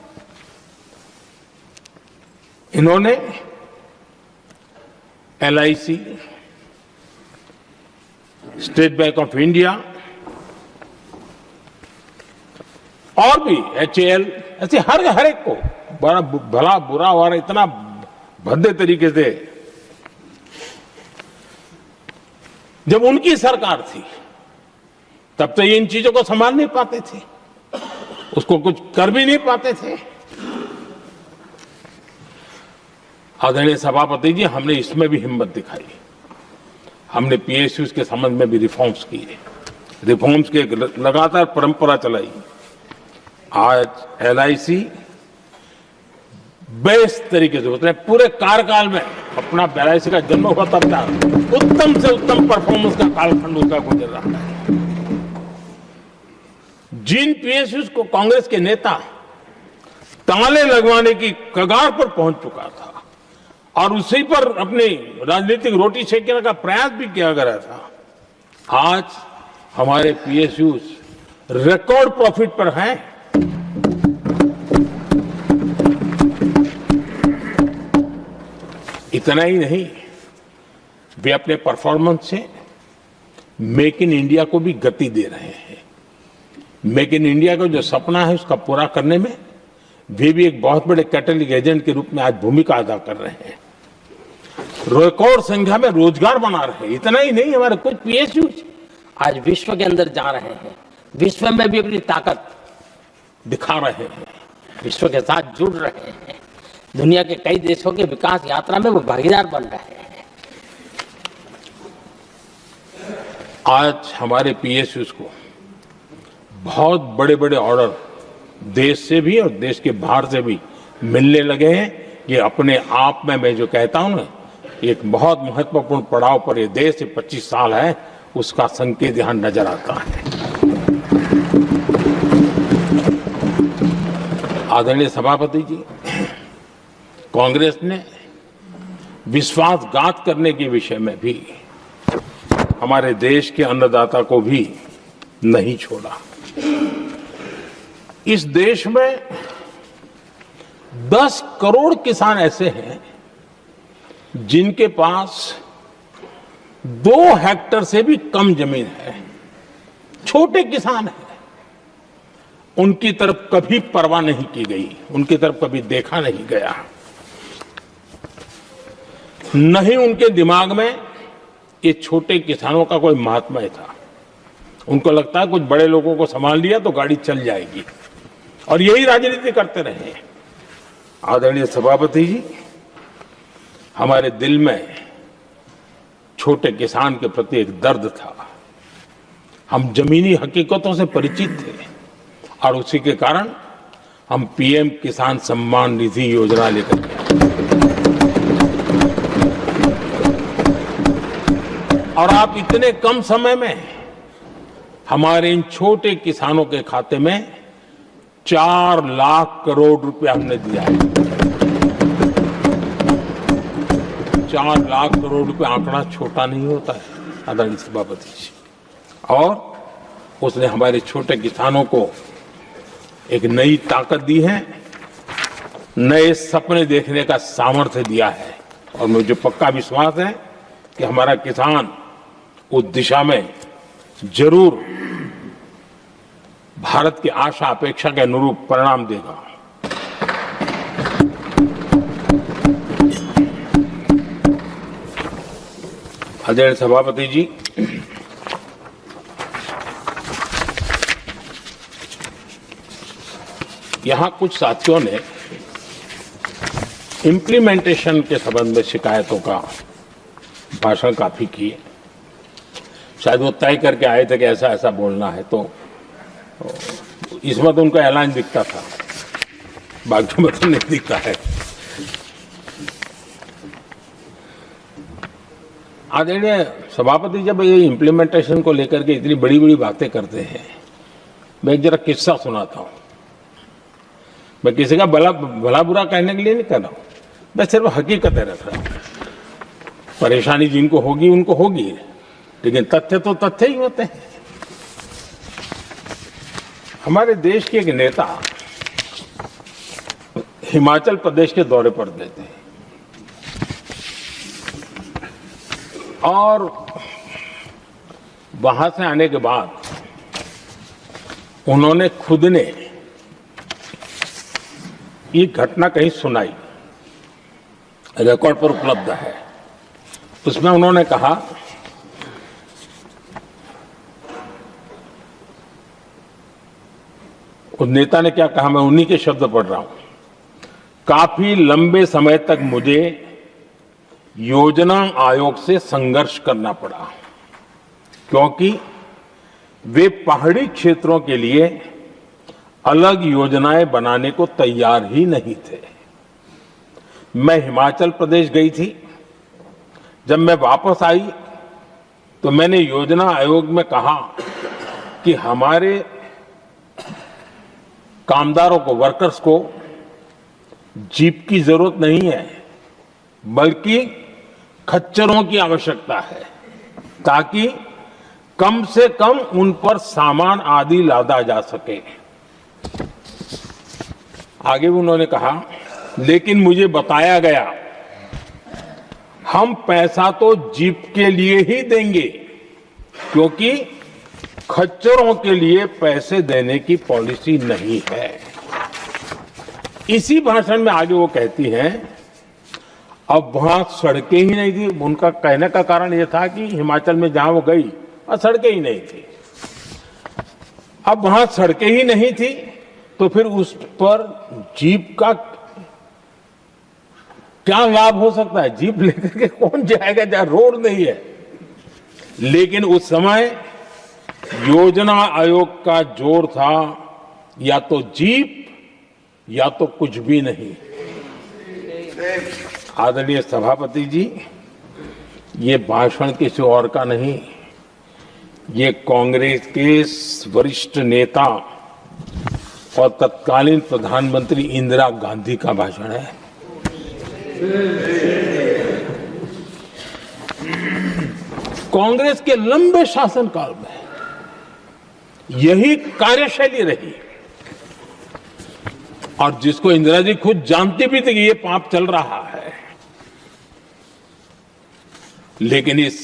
इन्होंने LIC, state bank of India और भी एचएएल, ऐसे हर एक को बड़ा भला बुरा और इतना भद्दे तरीके से, जब उनकी सरकार थी तब तो ये इन चीजों को संभाल नहीं पाते थे, उसको कुछ कर भी नहीं पाते थे। आदरणीय सभापति जी, हमने इसमें भी हिम्मत दिखाई। हमने पीएसयूज के संबंध में भी रिफॉर्म्स किए, रिफॉर्म्स की एक लगातार परंपरा चलाई। आज एलआईसी बेस्ट तरीके से उसने पूरे कार्यकाल में अपना एलआईसी का जन्म हुआ तब तक उत्तम से उत्तम परफॉर्मेंस का कालखंड उसका गुजर रहा है। जिन पीएसयूज को कांग्रेस के नेता ताले लगवाने की कगार पर पहुंच चुका था और उसी पर अपनी राजनीतिक रोटी सेकने का प्रयास भी किया गया था, आज हमारे पीएसयूज रिकॉर्ड प्रॉफिट पर हैं। इतना ही नहीं, वे अपने परफॉर्मेंस से मेक इन इंडिया को भी गति दे रहे हैं। मेक इन इंडिया का जो सपना है उसका पूरा करने में वे भी एक बहुत बड़े कैटलिक एजेंट के रूप में आज भूमिका अदा कर रहे हैं। रिकॉर्ड संख्या में रोजगार बना रहे हैं। इतना ही नहीं, हमारे कुछ पीएसयू आज विश्व के अंदर जा रहे हैं, विश्व में भी अपनी ताकत दिखा रहे हैं, विश्व के साथ जुड़ रहे हैं, दुनिया के कई देशों के विकास यात्रा में वो भागीदार बन रहे हैं। आज हमारे पीएसयूज को बहुत बड़े बड़े ऑर्डर देश से भी और देश के बाहर से भी मिलने लगे हैं। ये अपने आप में मैं जो कहता हूं ना, एक बहुत महत्वपूर्ण पड़ाव पर ये देश 25 साल है, उसका संकेत यहां नजर आता है। आदरणीय सभापति जी, कांग्रेस ने विश्वासघात करने के विषय में भी हमारे देश के अन्नदाता को भी नहीं छोड़ा। इस देश में 10 करोड़ किसान ऐसे हैं जिनके पास 2 हेक्टेयर से भी कम जमीन है, छोटे किसान हैं। उनकी तरफ कभी परवाह नहीं की गई, उनकी तरफ कभी देखा नहीं गया, नहीं उनके दिमाग में ये छोटे किसानों का कोई महात्मा था। उनको लगता है कुछ बड़े लोगों को संभाल लिया तो गाड़ी चल जाएगी, और यही राजनीति करते रहे। आदरणीय सभापति जी, हमारे दिल में छोटे किसान के प्रति एक दर्द था। हम जमीनी हकीकतों से परिचित थे और उसी के कारण हम पीएम किसान सम्मान निधि योजना लेकर के और आप इतने कम समय में हमारे इन छोटे किसानों के खाते में 4 लाख करोड़ रुपए हमने दिया है। 4 लाख करोड़ रुपए आंकड़ा छोटा नहीं होता है आदरणीय सभापति जी। और उसने हमारे छोटे किसानों को एक नई ताकत दी है, नए सपने देखने का सामर्थ्य दिया है। और मुझे पक्का विश्वास है कि हमारा किसान उस दिशा में जरूर भारत की आशा अपेक्षा के अनुरूप परिणाम देगा। आदरणीय सभापति जी, यहां कुछ साथियों ने इम्प्लीमेंटेशन के संबंध में शिकायतों का भाषण काफी किए। शायद वो तय करके आए थे कि ऐसा ऐसा बोलना है, तो इसमें तो उनका ऐलान दिखता था, बाकी में तो नहीं दिखता है। आदरणीय सभापति, जब ये इम्प्लीमेंटेशन को लेकर के इतनी बड़ी बड़ी बातें करते हैं, मैं एक जरा किस्सा सुनाता हूं। मैं किसी का भला बुरा कहने के लिए नहीं कर रहा हूं, मैं सिर्फ हकीकतें रख रहा हूं। परेशानी जिनको होगी उनको होगी, लेकिन तथ्य तो तथ्य ही होते हैं। हमारे देश के एक नेता हिमाचल प्रदेश के दौरे पर देते हैं और वहां से आने के बाद उन्होंने खुद ने ये घटना कहीं सुनाई, रिकॉर्ड पर उपलब्ध है। उसमें उन्होंने कहा, उस नेता ने क्या कहा, मैं उन्हीं के शब्द पढ़ रहा हूं। काफी लंबे समय तक मुझे योजना आयोग से संघर्ष करना पड़ा, क्योंकि वे पहाड़ी क्षेत्रों के लिए अलग योजनाएं बनाने को तैयार ही नहीं थे। मैं हिमाचल प्रदेश गई थी, जब मैं वापस आई तो मैंने योजना आयोग में कहा कि हमारे कामदारों को, वर्कर्स को जीप की जरूरत नहीं है, बल्कि खच्चरों की आवश्यकता है, ताकि कम से कम उन पर सामान आदि लादा जा सके। आगे उन्होंने कहा, लेकिन मुझे बताया गया हम पैसा तो जीप के लिए ही देंगे, क्योंकि खच्चरों के लिए पैसे देने की पॉलिसी नहीं है। इसी भाषण में आगे वो कहती हैं, अब वहां सड़कें ही नहीं थी। उनका कहने का कारण यह था कि हिमाचल में जहां वो गई वहां सड़कें ही नहीं थी। अब वहां सड़कें ही नहीं थी तो फिर उस पर जीप का क्या लाभ हो सकता है? जीप लेकर के कौन जाएगा जहां रोड नहीं है? लेकिन उस समय योजना आयोग का जोर था या तो जीप या तो कुछ भी नहीं। आदरणीय सभापति जी, ये भाषण किसी और का नहीं, ये कांग्रेस के वरिष्ठ नेता और तत्कालीन प्रधानमंत्री इंदिरा गांधी का भाषण है। कांग्रेस के लंबे शासनकाल में यही कार्यशैली रही, और जिसको इंदिरा जी खुद जानती भी थी कि ये पाप चल रहा है, लेकिन इस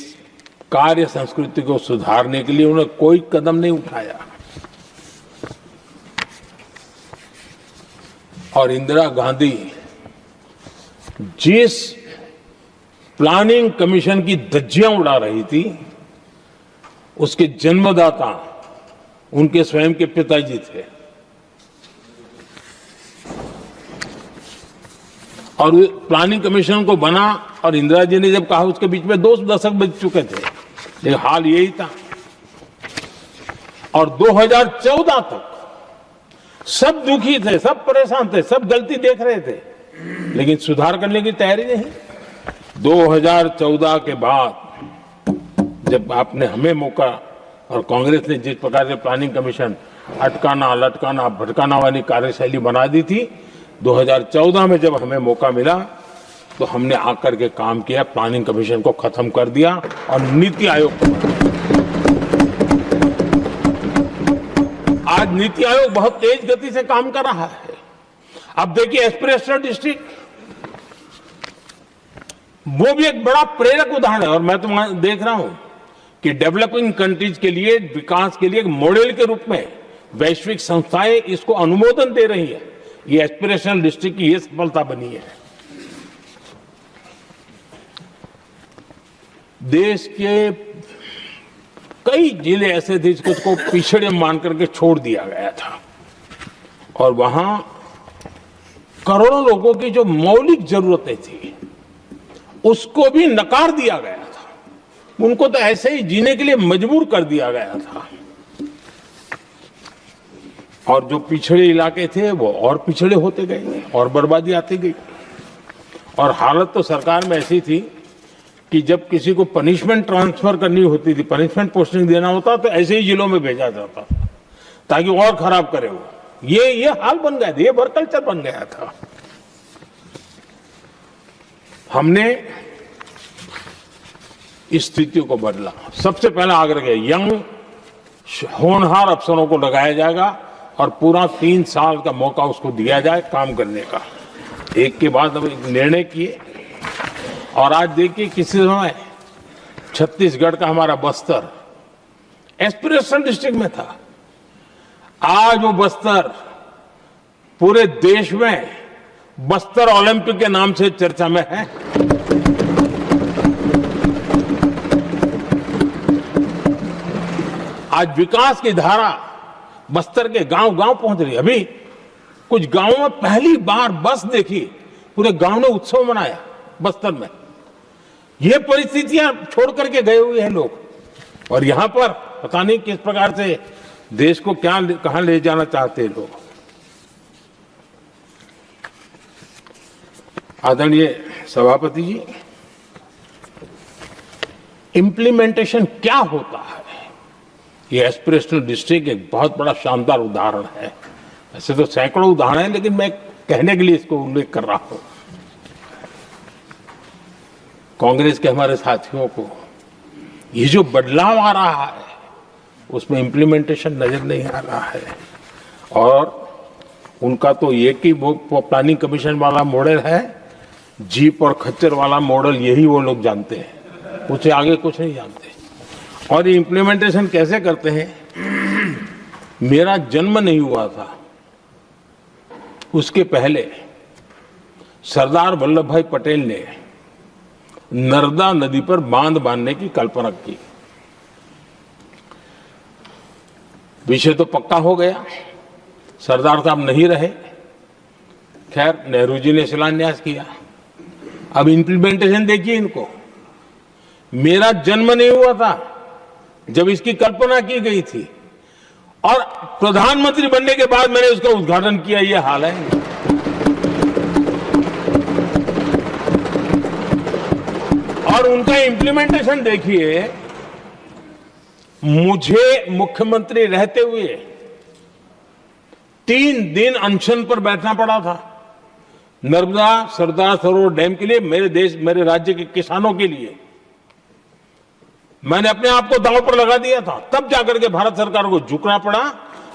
कार्य संस्कृति को सुधारने के लिए उन्होंने कोई कदम नहीं उठाया। और इंदिरा गांधी जिस प्लानिंग कमीशन की धज्जियां उड़ा रही थी, उसके जन्मदाता उनके स्वयं के पिताजी थे। और प्लानिंग कमीशन को बना और इंदिरा जी ने जब कहा, उसके बीच में 2 दशक बज चुके थे, लेकिन हाल यही था। और 2014 तक सब दुखी थे, सब परेशान थे, सब गलती देख रहे थे, लेकिन सुधार करने की तैयारी नहीं। 2014 के बाद जब आपने हमें मौका और कांग्रेस ने जिस प्रकार से प्लानिंग कमीशन अटकाना, लटकाना, भटकाना वाली कार्यशैली बना दी थी, 2014 में जब हमें मौका मिला तो हमने आकर के काम किया, प्लानिंग कमीशन को खत्म कर दिया और नीति आयोग को बनाया। आज नीति आयोग बहुत तेज गति से काम कर रहा है। अब देखिए एस्पिरेशनल डिस्ट्रिक्ट, वो भी एक बड़ा प्रेरक उदाहरण है। और मैं तो देख रहा हूं कि डेवलपिंग कंट्रीज के लिए, विकास के लिए एक मॉडल के रूप में वैश्विक संस्थाएं इसको अनुमोदन दे रही है। ये एस्पिरेशनल डिस्ट्रिक्ट की ये सफलता बनी है। देश के कई जिले ऐसे थे जिसको पिछड़े मान करके छोड़ दिया गया था और वहां करोड़ों लोगों की जो मौलिक जरूरतें थी उसको भी नकार दिया गया था। उनको तो ऐसे ही जीने के लिए मजबूर कर दिया गया था और जो पिछड़े इलाके थे वो और पिछड़े होते गए और बर्बादी आती गई। और हालत तो सरकार में ऐसी थी कि जब किसी को पनिशमेंट ट्रांसफर करनी होती थी, पनिशमेंट पोस्टिंग देना होता तो ऐसे ही जिलों में भेजा जाता था ताकि और खराब करे वो। ये हाल बन गया था, ये वर्क कल्चर बन गया था। हमने इस स्थिति को बदला। सबसे पहला आग्रह किया, यंग होनहार अफसरों को लगाया जाएगा और पूरा 3 साल का मौका उसको दिया जाए काम करने का। एक के बाद अब एक निर्णय किए और आज देखिए किसी समय छत्तीसगढ़ का हमारा बस्तर एस्पिरेशनल डिस्ट्रिक्ट में था, आज वो बस्तर पूरे देश में बस्तर ओलंपिक के नाम से चर्चा में है। आज विकास की धारा बस्तर के गांव गांव पहुंच रही है। अभी कुछ गांवों में पहली बार बस देखी, पूरे गांव ने उत्सव मनाया बस्तर में। ये परिस्थितियां छोड़ करके गए हुए हैं लोग और यहां पर पता नहीं किस प्रकार से देश को कहां ले जाना चाहते हैं लोग। आदरणीय सभापति जी, इंप्लीमेंटेशन क्या होता है, ये एस्पिरेशनल डिस्ट्रिक्ट एक बहुत बड़ा शानदार उदाहरण है। ऐसे तो सैकड़ों उदाहरण हैं लेकिन मैं कहने के लिए इसको उल्लेख कर रहा हूं। कांग्रेस के हमारे साथियों को ये जो बदलाव आ रहा है उसमें इंप्लीमेंटेशन नजर नहीं आ रहा है और उनका तो एक ही वो प्लानिंग कमीशन वाला मॉडल है, जीप और खच्चर वाला मॉडल, यही वो लोग जानते हैं, उससे आगे कुछ नहीं जानते। और ये इंप्लीमेंटेशन कैसे करते हैं, मेरा जन्म नहीं हुआ था उसके पहले सरदार वल्लभ भाई पटेल ने नर्मदा नदी पर बांध बांधने की कल्पना की। विषय तो पक्का हो गया, सरदार साहब नहीं रहे, खैर नेहरू जी ने शिलान्यास किया। अब इंप्लीमेंटेशन देखिए इनको। मेरा जन्म नहीं हुआ था जब इसकी कल्पना की गई थी और प्रधानमंत्री बनने के बाद मैंने उसका उद्घाटन किया, ये हाल है। और उनका इंप्लीमेंटेशन देखिए, मुझे मुख्यमंत्री रहते हुए 3 दिन अनशन पर बैठना पड़ा था नर्मदा सरदार सरोवर डैम के लिए, मेरे राज्य के किसानों के लिए। मैंने अपने आप को दांव पर लगा दिया था, तब जाकर के भारत सरकार को झुकना पड़ा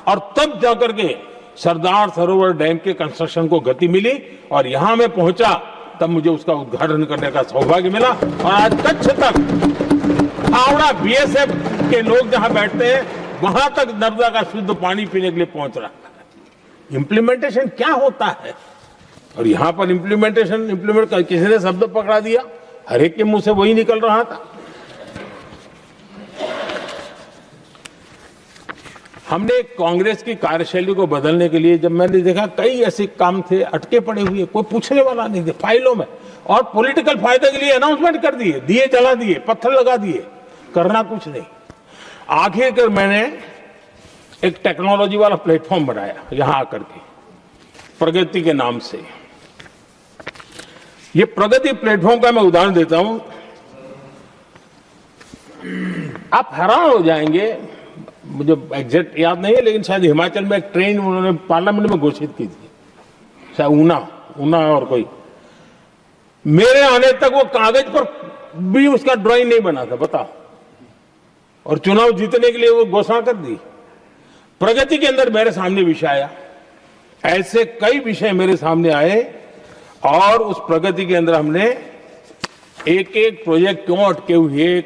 और तब जाकर के सरदार सरोवर डैम के कंस्ट्रक्शन को गति मिली और यहां मैं पहुंचा तब मुझे उसका उद्घाटन करने का सौभाग्य मिला। और आज कच्छ तक, हावड़ा बीएसएफ के लोग जहां बैठते हैं वहां तक नर्मदा का शुद्ध पानी पीने के लिए पहुंच रहा है। इंप्लीमेंटेशन क्या होता है, और यहां पर इम्प्लीमेंट किसी ने शब्द पकड़ा दिया, हर एक के मुंह से वही निकल रहा था। हमने कांग्रेस की कार्यशैली को बदलने के लिए जब मैंने देखा कई ऐसे काम थे अटके पड़े हुए, कोई पूछने वाला नहीं थे फाइलों में, और पॉलिटिकल फायदे के लिए अनाउंसमेंट कर दिए, दिए जला दिए, पत्थर लगा दिए, करना कुछ नहीं। आखिरकार मैंने एक टेक्नोलॉजी वाला प्लेटफॉर्म बनाया यहां आकर के, प्रगति के नाम से। ये प्रगति प्लेटफॉर्म का मैं उदाहरण देता हूं, आप हैरान हो जाएंगे, मुझे एग्जैक्ट याद नहीं है लेकिन शायद हिमाचल में एक ट्रेन उन्होंने पार्लियामेंट में घोषित की थी, शायद ऊना और कोई। मेरे आने तक वो कागज पर भी उसका ड्राइंग नहीं बना था, बताओ, और चुनाव जीतने के लिए वो घोषणा कर दी। प्रगति के अंदर मेरे सामने विषय आया, ऐसे कई विषय मेरे सामने आए और उस प्रगति के अंदर हमने एक एक प्रोजेक्ट क्यों अटके हुए,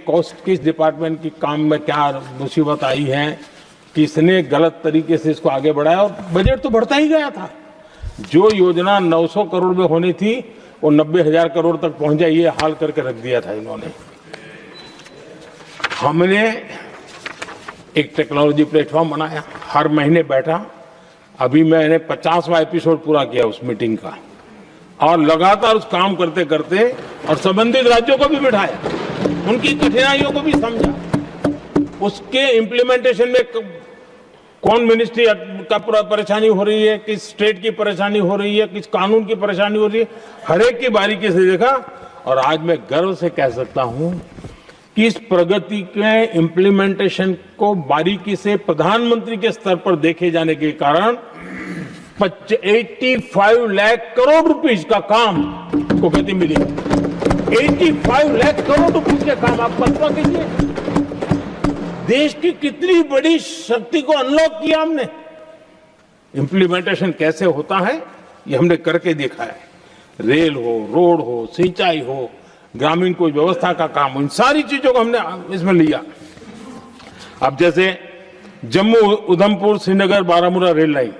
किस डिपार्टमेंट की काम में क्या मुसीबत आई है, किसने गलत तरीके से इसको आगे बढ़ाया, और बजट तो बढ़ता ही गया था। जो योजना 900 करोड़ में होनी थी वो 90,000 करोड़ तक पहुंच जाए, ये हाल करके रख दिया था इन्होंने। हमने एक टेक्नोलॉजी प्लेटफॉर्म बनाया, हर महीने बैठा, अभी मैंने 50वां एपिसोड पूरा किया उस मीटिंग का, और लगातार उस काम करते करते और संबंधित राज्यों को भी बिठाया, उनकी कठिनाइयों को भी समझा, उसके इम्प्लीमेंटेशन में कौन मिनिस्ट्री का पूरा परेशानी हो रही है, किस स्टेट की परेशानी हो रही है, किस कानून की परेशानी हो रही है, हर एक की बारीकी से देखा। और आज मैं गर्व से कह सकता हूं कि इस प्रगति के इम्प्लीमेंटेशन को बारीकी से प्रधानमंत्री के स्तर पर देखे जाने के कारण 85 लाख करोड़ रुपीस का काम को गति मिली। 85 लाख करोड़ रुपीस के काम, आप कल्पना कीजिए देश की कितनी बड़ी शक्ति को अनलॉक किया हमने। इंप्लीमेंटेशन कैसे होता है ये हमने करके देखा है। रेल हो, रोड हो, सिंचाई हो, ग्रामीण कोई व्यवस्था का काम हो, इन सारी चीजों को हमने इसमें लिया। अब जैसे जम्मू उधमपुर श्रीनगर बारामूला रेल लाइन,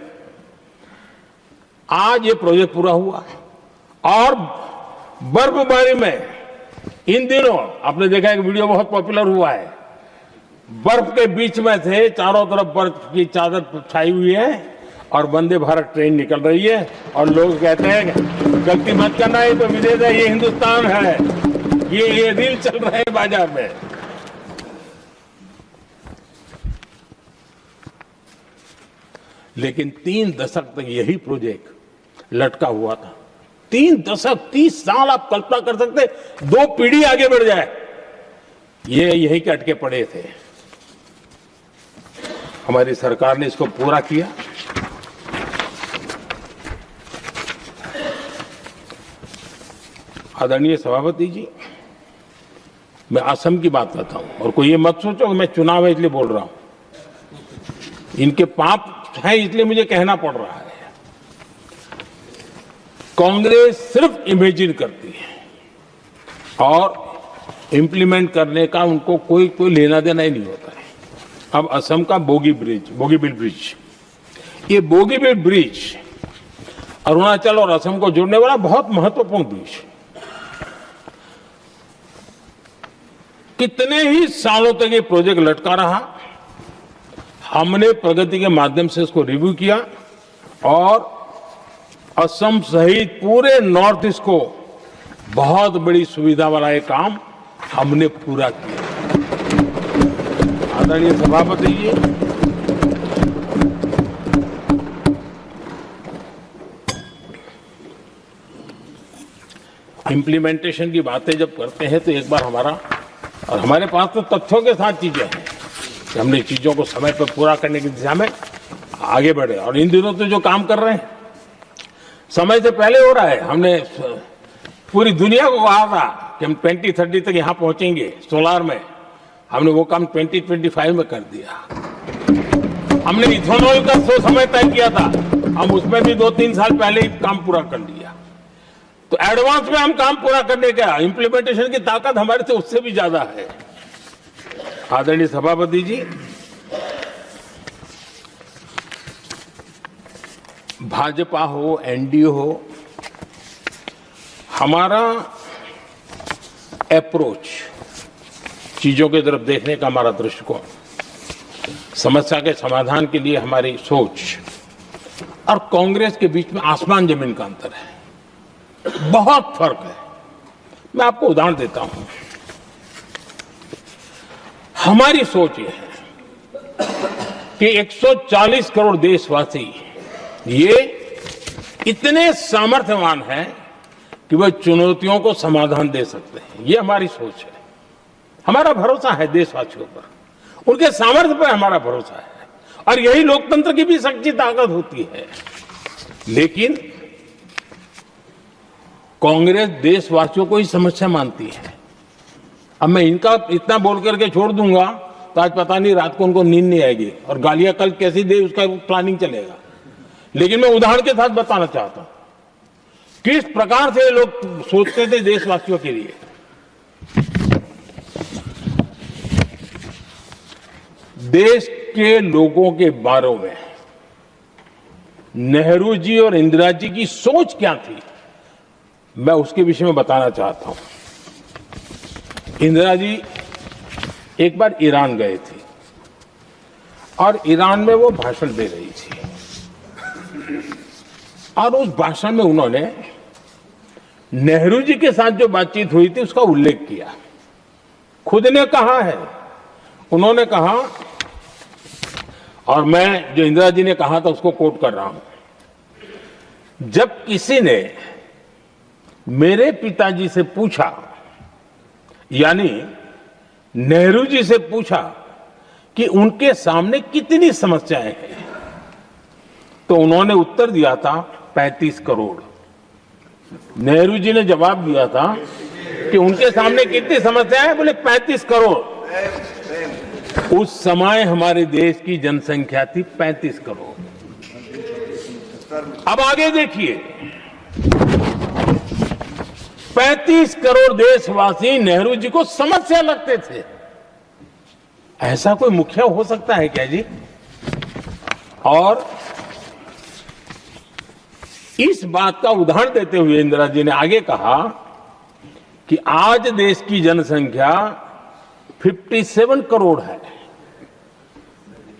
आज ये प्रोजेक्ट पूरा हुआ और बर्फबारी में इन दिनों आपने देखा एक वीडियो बहुत पॉपुलर हुआ है, बर्फ के बीच में थे, चारों तरफ बर्फ की चादर छाई हुई है और वंदे भारत ट्रेन निकल रही है और लोग कहते हैं गलती मत करना, ये तो विदेश है, ये हिंदुस्तान है, ये रील चल रहे हैं बाजार में। लेकिन 3 दशक तक यही प्रोजेक्ट लटका हुआ था। 3 दशक, 30 साल, आप कल्पना कर सकते, 2 पीढ़ी आगे बढ़ जाए, ये यही के अटके पड़े थे। हमारी सरकार ने इसको पूरा किया। आदरणीय सभापति जी, मैं असम की बात करता हूं और कोई ये मत सोचो कि मैं चुनाव है इसलिए बोल रहा हूं। इनके पाप है इसलिए मुझे कहना पड़ रहा है। कांग्रेस सिर्फ इमेजिन करती है और इंप्लीमेंट करने का उनको कोई लेना देना ही नहीं होता है। अब असम का बोगीबिल ब्रिज, ये बोगीबिल ब्रिज अरुणाचल और असम को जोड़ने वाला बहुत महत्वपूर्ण ब्रिज, कितने ही सालों तक ये प्रोजेक्ट लटका रहा। हमने प्रगति के माध्यम से इसको रिव्यू किया और असम सहित पूरे नॉर्थ ईस्ट को बहुत बड़ी सुविधा वाला ये काम हमने पूरा किया। आदरणीय सभापति जी, इंप्लीमेंटेशन की बातें जब करते हैं तो एक बार हमारे पास तो तथ्यों के साथ चीजें हैं कि हमने चीजों को समय पर पूरा करने की दिशा में आगे बढ़े। और इन दिनों तो जो काम कर रहे हैं समय से पहले हो रहा है। हमने पूरी दुनिया को कहा था कि हम 2030 तक यहां पहुंचेंगे सोलार में, हमने वो काम 2025 में कर दिया। हमने इथेनॉल का समय तय किया था, हम उसमें भी 2-3 साल पहले ही काम पूरा कर लिया। तो एडवांस में हम काम पूरा करने का इंप्लीमेंटेशन की ताकत हमारे से उससे भी ज्यादा है। आदरणीय सभापति जी, भाजपा हो, एनडीए हो, हमारा अप्रोच, चीजों की तरफ देखने का हमारा दृष्टिकोण, समस्या के समाधान के लिए हमारी सोच और कांग्रेस के बीच में आसमान जमीन का अंतर है, बहुत फर्क है। मैं आपको उदाहरण देता हूं। हमारी सोच यह है कि 140 करोड़ देशवासी ये इतने सामर्थ्यवान हैं कि वह चुनौतियों को समाधान दे सकते हैं। ये हमारी सोच है, हमारा भरोसा है देशवासियों पर, उनके सामर्थ्य पर हमारा भरोसा है और यही लोकतंत्र की भी सच्ची ताकत होती है। लेकिन कांग्रेस देशवासियों को ही समस्या मानती है। अब मैं इनका इतना बोल करके छोड़ दूंगा तो आज पता नहीं रात को उनको नींद नहीं आएगी और गालियां कल कैसी दे उसका प्लानिंग चलेगा। लेकिन मैं उदाहरण के साथ बताना चाहता हूं किस प्रकार से लोग सोचते थे देशवासियों के लिए। देश के लोगों के बारे में नेहरू जी और इंदिरा जी की सोच क्या थी, मैं उसके विषय में बताना चाहता हूं। इंदिरा जी एक बार ईरान गए थे और ईरान में वो भाषण दे रही थी और उस भाषण में उन्होंने नेहरू जी के साथ जो बातचीत हुई थी उसका उल्लेख किया। खुद ने कहा है, उन्होंने कहा, और मैं जो इंदिरा जी ने कहा था उसको कोट कर रहा हूं, जब किसी ने मेरे पिताजी से पूछा, यानी नेहरू जी से पूछा कि उनके सामने कितनी समस्याएं हैं, तो उन्होंने उत्तर दिया था 35 करोड़। नेहरू जी ने जवाब दिया था कि उनके सामने कितनी समस्याएं हैं, बोले 35 करोड़। उस समय हमारे देश की जनसंख्या थी 35 करोड़। अब आगे देखिए, 35 करोड़ देशवासी नेहरू जी को समस्या लगते थे। ऐसा कोई मुखिया हो सकता है क्या जी? और इस बात का उदाहरण देते हुए इंदिरा जी ने आगे कहा कि आज देश की जनसंख्या 57 करोड़ है,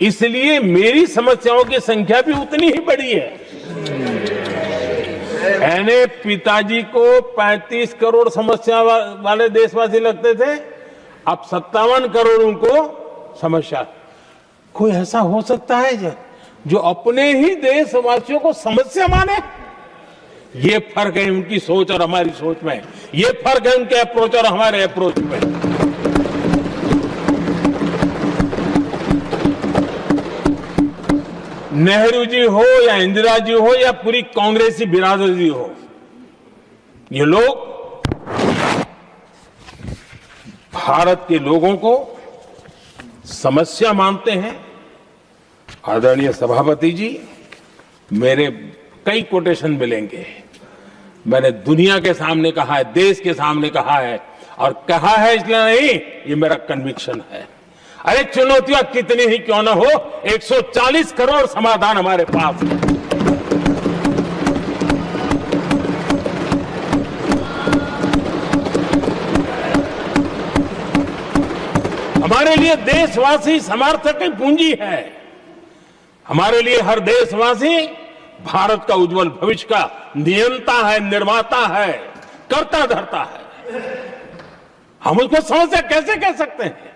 इसलिए मेरी समस्याओं की संख्या भी उतनी ही बड़ी है। यानी पिताजी को 35 करोड़ समस्या वाले देशवासी लगते थे, अब 57 करोड़ उनको समस्या। कोई ऐसा हो सकता है जो अपने ही देशवासियों को समस्या माने? ये फर्क है उनकी सोच और हमारी सोच में, ये फर्क है उनके अप्रोच और हमारे अप्रोच में। नेहरू जी हो या इंदिरा जी हो या पूरी कांग्रेसी बिरादरी हो, ये लोग भारत के लोगों को समस्या मानते हैं। आदरणीय सभापति जी, मेरे कई कोटेशन मिलेंगे। मैंने दुनिया के सामने कहा है, देश के सामने कहा है, और कहा है इसलिए नहीं, ये मेरा कन्विक्शन है। अरे चुनौतियां कितनी ही क्यों ना हो, 140 करोड़ समाधान हमारे पास है। हमारे लिए देशवासी समर्थक की पूंजी है। हमारे लिए हर देशवासी भारत का उज्जवल भविष्य का नियंता है, निर्माता है, कर्ता धर्ता है। हम उसको समस्या कैसे कह सकते हैं?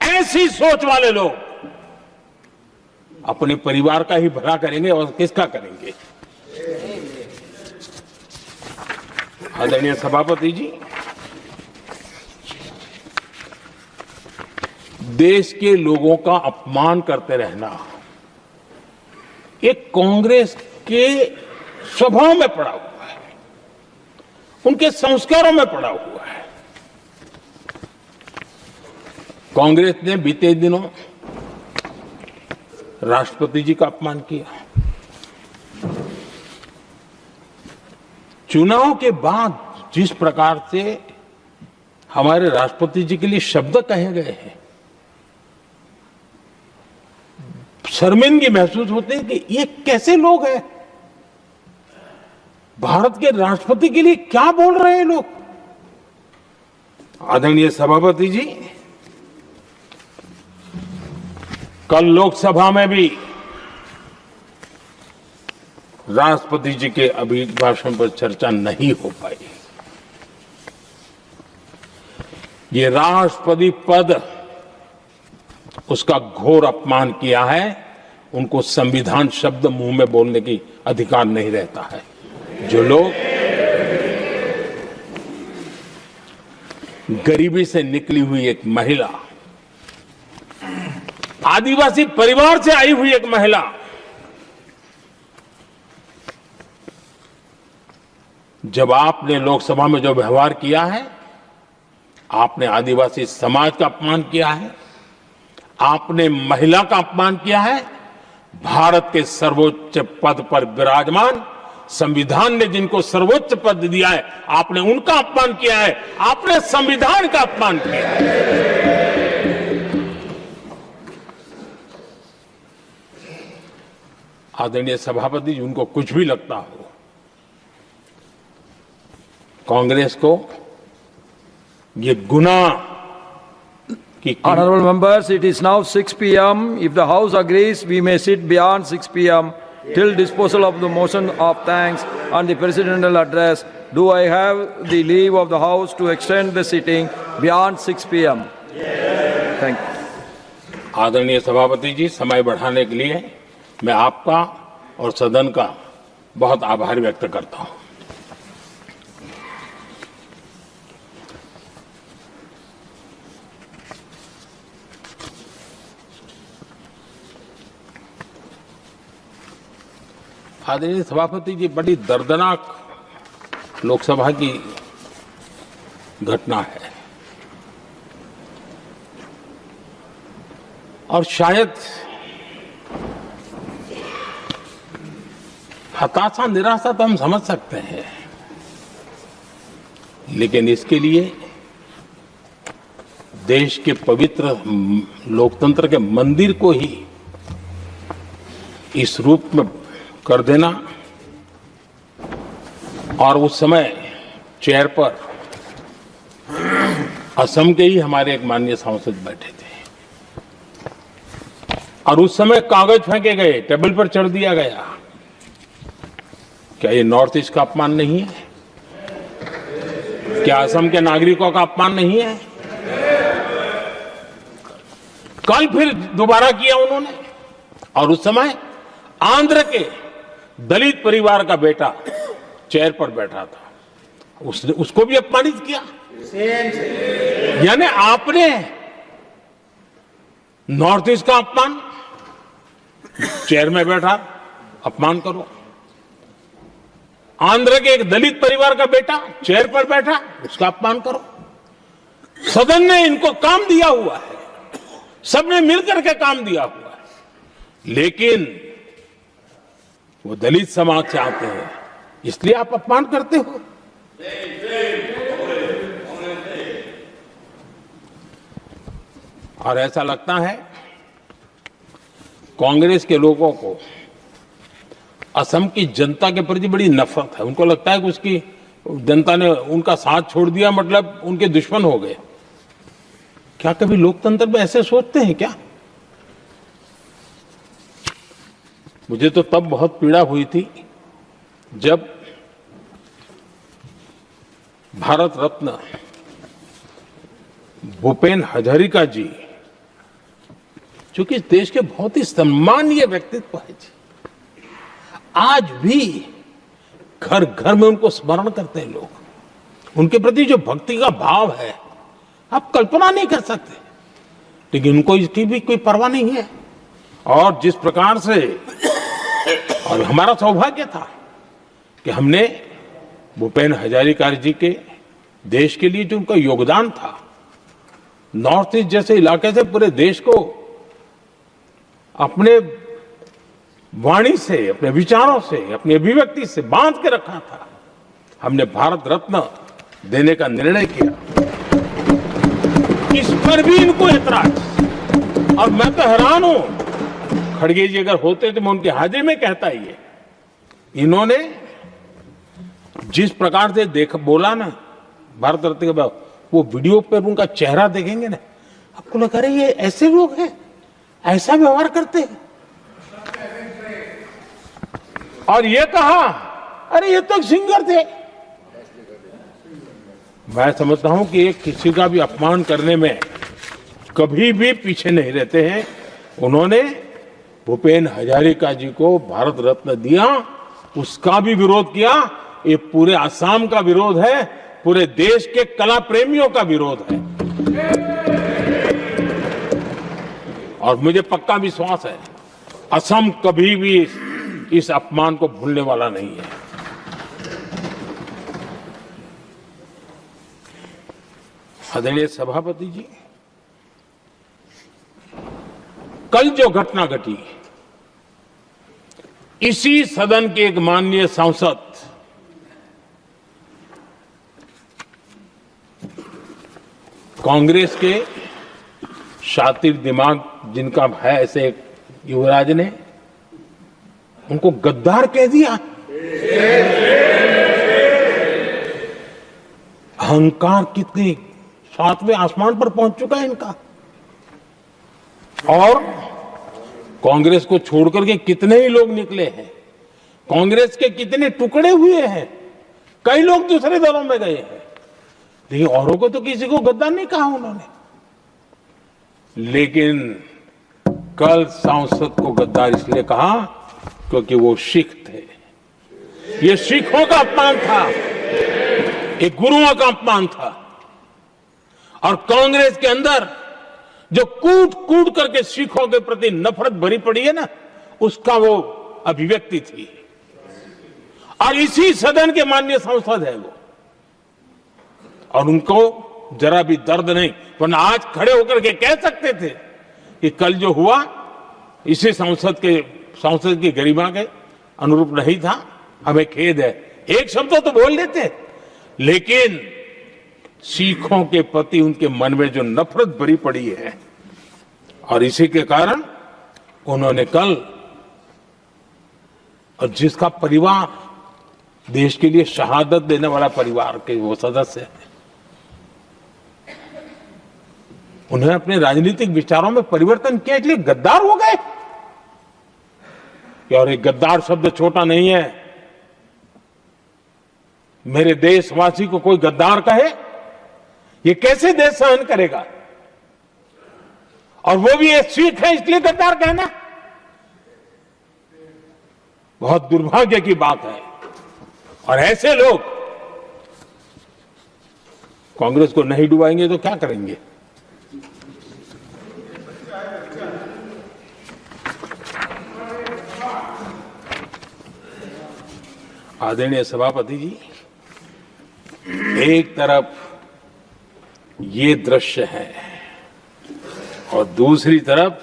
ऐसी सोच वाले लोग अपने परिवार का ही भला करेंगे और किसका करेंगे? आदरणीय सभापति जी, देश के लोगों का अपमान करते रहना एक कांग्रेस के स्वभाव में पड़ा हुआ है, उनके संस्कारों में पड़ा हुआ है। कांग्रेस ने बीते दिनों राष्ट्रपति जी का अपमान किया। चुनाव के बाद जिस प्रकार से हमारे राष्ट्रपति जी के लिए शब्द कहे गए हैं, शर्मिंदगी महसूस होती है कि ये कैसे लोग हैं? भारत के राष्ट्रपति के लिए क्या बोल रहे हैं लोग? आदरणीय सभापति जी, कल लोकसभा में भी राष्ट्रपति जी के अभिभाषण पर चर्चा नहीं हो पाई। ये राष्ट्रपति पद, उसका घोर अपमान किया है। उनको संविधान शब्द मुंह में बोलने की अधिकार नहीं रहता है। जो लोग गरीबी से निकली हुई एक महिला, आदिवासी परिवार से आई हुई एक महिला, जब आपने लोकसभा में जो व्यवहार किया है, आपने आदिवासी समाज का अपमान किया है, आपने महिला का अपमान किया है। भारत के सर्वोच्च पद पर विराजमान, संविधान ने जिनको सर्वोच्च पद दिया है, आपने उनका अपमान किया है। आपने संविधान का अपमान किया है। आदरणीय सभापति जी, उनको कुछ भी लगता हो, कांग्रेस को ये गुनाह कि Honorable members, it is now 6 p.m. If the House agrees, we may sit beyond 6 p.m. till disposal of the motion of thanks and the presidential address. Do I have the leave of the House to extend the sitting beyond 6 p.m.? Thank you. आदरणीय सभापति जी, समय बढ़ाने के लिए मैं आपका और सदन का बहुत आभार व्यक्त करता हूं। आदरणीय सभापति जी, बड़ी दर्दनाक लोकसभा की घटना है और शायद हताशा निराशा तो हम समझ सकते हैं, लेकिन इसके लिए देश के पवित्र लोकतंत्र के मंदिर को ही इस रूप में कर देना, और उस समय चेयर पर असम के ही हमारे एक माननीय सांसद बैठे थे और उस समय कागज फेंके गए, टेबल पर चढ़ दिया गया। क्या ये नॉर्थ ईस्ट का अपमान नहीं है? क्या असम के नागरिकों का अपमान नहीं है? कल फिर दोबारा किया उन्होंने, और उस समय आंध्र के दलित परिवार का बेटा चेयर पर बैठा था, उसको भी अपमानित किया। यानी आपने नॉर्थ ईस्ट का अपमान, चेयर में बैठा अपमान करो। आंध्र के एक दलित परिवार का बेटा चेयर पर बैठा, उसका अपमान करो। सदन ने इनको काम दिया हुआ है, सबने मिलकर के काम दिया हुआ है, लेकिन वो दलित समाज से आते हैं, इसलिए आप अपमान करते हो। और ऐसा लगता है कांग्रेस के लोगों को असम की जनता के प्रति बड़ी नफरत है। उनको लगता है कि उसकी जनता ने उनका साथ छोड़ दिया, मतलब उनके दुश्मन हो गए। क्या कभी लोकतंत्र में ऐसे सोचते हैं क्या? मुझे तो तब बहुत पीड़ा हुई थी जब भारत रत्न भूपेन हजारिका जी, जो कि इस देश के बहुत ही सम्मानीय व्यक्तित्व है जी, आज भी घर घर में उनको स्मरण करते हैं लोग। उनके प्रति जो भक्ति का भाव है आप कल्पना नहीं कर सकते, लेकिन उनको इसकी भी कोई परवाह नहीं है। और जिस प्रकार से, और हमारा सौभाग्य था कि हमने भूपेन हजारिका जी के देश के लिए जो उनका योगदान था, नॉर्थ ईस्ट जैसे इलाके से पूरे देश को अपने वाणी से, अपने विचारों से, अपनी अभिव्यक्ति से बांध के रखा था। हमने भारत रत्न देने का निर्णय किया, इस पर भी इनको ऐतराज। और मैं तो हैरान हूं, खड़गे जी अगर होते तो मैं उनकी हाजिरी में कहता ही है, इन्होंने जिस प्रकार से बोला ना भारत रत्न के बाद, वो वीडियो पर उनका चेहरा देखेंगे ना, आपको लगा रही है ऐसे लोग हैं, ऐसा व्यवहार करते हैं। और ये कहा, अरे ये तो सिंगर थे। मैं समझता हूं कि एक किसी का भी अपमान करने में कभी भी पीछे नहीं रहते हैं। उन्होंने भूपेन हजारिका जी को भारत रत्न दिया, उसका भी विरोध किया। ये पूरे असम का विरोध है, पूरे देश के कला प्रेमियों का विरोध है। और मुझे पक्का विश्वास है असम कभी भी इस अपमान को भूलने वाला नहीं है। आदरणीय सभापति जी, कल जो घटना घटी, इसी सदन के एक माननीय सांसद कांग्रेस के शातिर दिमाग जिनका है, ऐसे एक युवराज ने उनको गद्दार कह दिया। अहंकार कितनी 7वें आसमान पर पहुंच चुका है इनका। और कांग्रेस को छोड़कर के कितने ही लोग निकले हैं, कांग्रेस के कितने टुकड़े हुए हैं, कई लोग दूसरे दलों में गए हैं, लेकिन औरों को तो किसी को गद्दार नहीं कहा उन्होंने। लेकिन कल सांसद को गद्दार इसलिए कहा क्योंकि वो सिख थे। ये सिखों का अपमान था, एक गुरुओं का अपमान था। और कांग्रेस के अंदर जो कूट कूट करके सिखों के प्रति नफरत भरी पड़ी है ना, उसका वो अभिव्यक्ति थी। और इसी सदन के माननीय सांसद है वो, और उनको जरा भी दर्द नहीं, वरना आज खड़े होकर के कह सकते थे कि कल जो हुआ इसी सांसद की गरिमा के अनुरूप नहीं था, हमें खेद है, एक शब्द तो बोल लेते। लेकिन सिखों के प्रति उनके मन में जो नफरत भरी पड़ी है, और इसी के कारण उन्होंने कल, और जिसका परिवार देश के लिए शहादत देने वाला परिवार के वो सदस्य है, उन्होंने अपने राजनीतिक विचारों में परिवर्तन किया, इसलिए गद्दार हो गए। और एक गद्दार शब्द छोटा नहीं है। मेरे देशवासी को कोई गद्दार कहे, ये कैसे देश सहन करेगा? और वो भी एक सिख है इसलिए गद्दार कहना बहुत दुर्भाग्य की बात है। और ऐसे लोग कांग्रेस को नहीं डुबाएंगे तो क्या करेंगे? आदरणीय सभापति जी, एक तरफ ये दृश्य है और दूसरी तरफ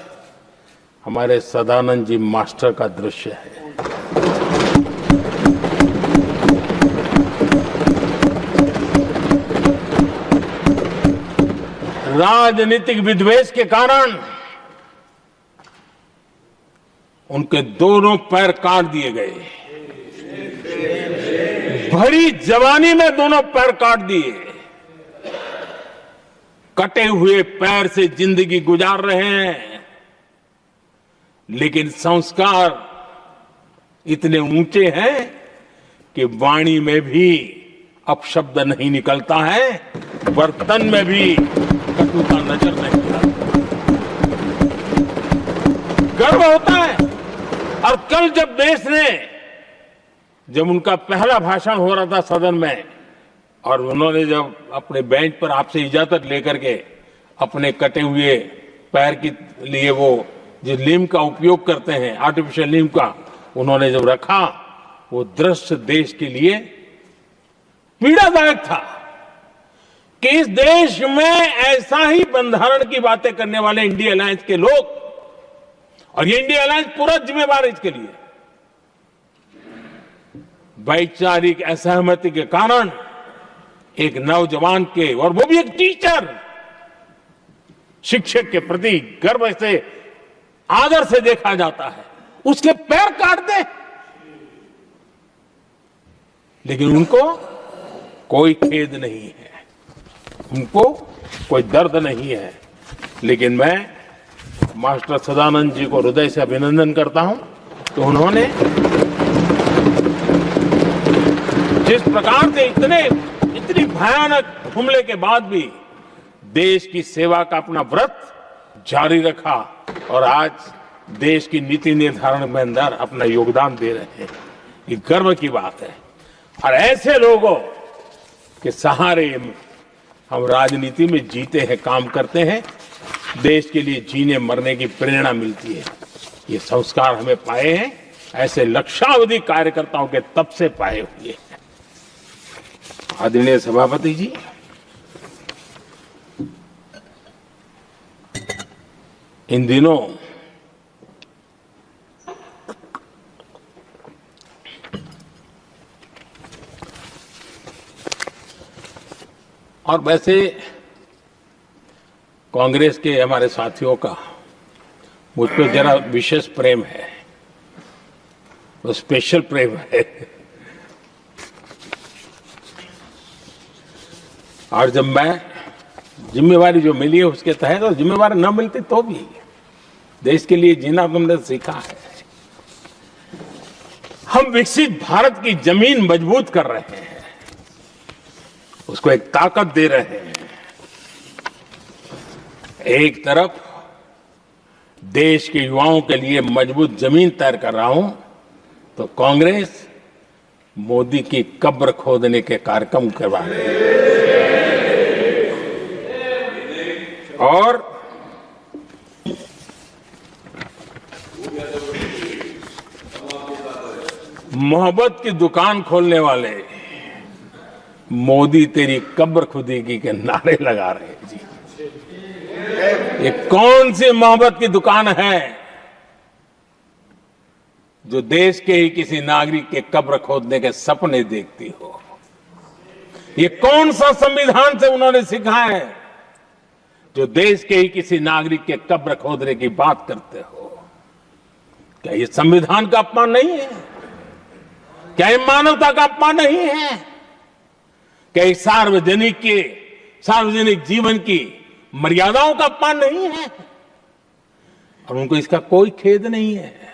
हमारे सदानंद जी मास्टर का दृश्य है। राजनीतिक विद्वेष के कारण उनके दोनों पैर काट दिए गए। भरी जवानी में दोनों पैर काट दिए। कटे हुए पैर से जिंदगी गुजार रहे हैं, लेकिन संस्कार इतने ऊंचे हैं कि वाणी में भी अपशब्द नहीं निकलता है, बर्तन में भी कटुता नजर नहीं आता। गर्व होता है। और कल जब उनका पहला भाषण हो रहा था सदन में, और उन्होंने जब अपने बेंच पर आपसे इजाजत लेकर के अपने कटे हुए पैर के लिए वो जो लीम का उपयोग करते हैं, आर्टिफिशियल लीम का, उन्होंने जब रखा, वो दृश्य देश के लिए पीड़ादायक था कि इस देश में ऐसा ही बंधारण की बातें करने वाले इंडिया अलायंस के लोग, और ये इंडिया अलायंस पूरा जिम्मेवार है इसके लिए, वैचारिक असहमति के कारण एक नौजवान के, और वो भी एक टीचर, शिक्षक के प्रति गर्व से, आदर से देखा जाता है, उसके पैर काट दे। लेकिन उनको कोई खेद नहीं है, उनको कोई दर्द नहीं है। लेकिन मैं मास्टर सदानंद जी को हृदय से अभिनंदन करता हूं कि उन्होंने जिस प्रकार से इतनी भयानक हमले के बाद भी देश की सेवा का अपना व्रत जारी रखा, और आज देश की नीति निर्धारण में अंदर अपना योगदान दे रहे हैं। ये गर्व की बात है। और ऐसे लोगों के सहारे हम राजनीति में जीते हैं, काम करते हैं, देश के लिए जीने मरने की प्रेरणा मिलती है। ये संस्कार हमें पाए हैं ऐसे लक्षावधि कार्यकर्ताओं के तब से पाए हुए हैं। आदरणीय सभापति जी, इन दिनों और वैसे कांग्रेस के हमारे साथियों का मुझ पर जरा विशेष प्रेम है, वो स्पेशल प्रेम है। और जब मैं जिम्मेवारी जो मिली है उसके तहत, और जिम्मेवारी न मिलती तो भी देश के लिए जीना तुमने सीखा है। हम विकसित भारत की जमीन मजबूत कर रहे हैं, उसको एक ताकत दे रहे हैं। एक तरफ देश के युवाओं के लिए मजबूत जमीन तैयार कर रहा हूं, तो कांग्रेस मोदी की कब्र खोदने के कार्यक्रम करवा रही है। और मोहब्बत की दुकान खोलने वाले मोदी तेरी कब्र खुदेगी के नारे लगा रहे हैं जी। ये कौन सी मोहब्बत की दुकान है जो देश के ही किसी नागरिक के कब्र खोदने के सपने देखती हो? ये कौन सा संविधान से उन्होंने सीखा है जो देश के ही किसी नागरिक के कब्र खोदने की बात करते हो? क्या ये संविधान का अपमान नहीं है? क्या ये मानवता का अपमान नहीं है? क्या ये सार्वजनिक जीवन की मर्यादाओं का अपमान नहीं है? और उनको इसका कोई खेद नहीं है।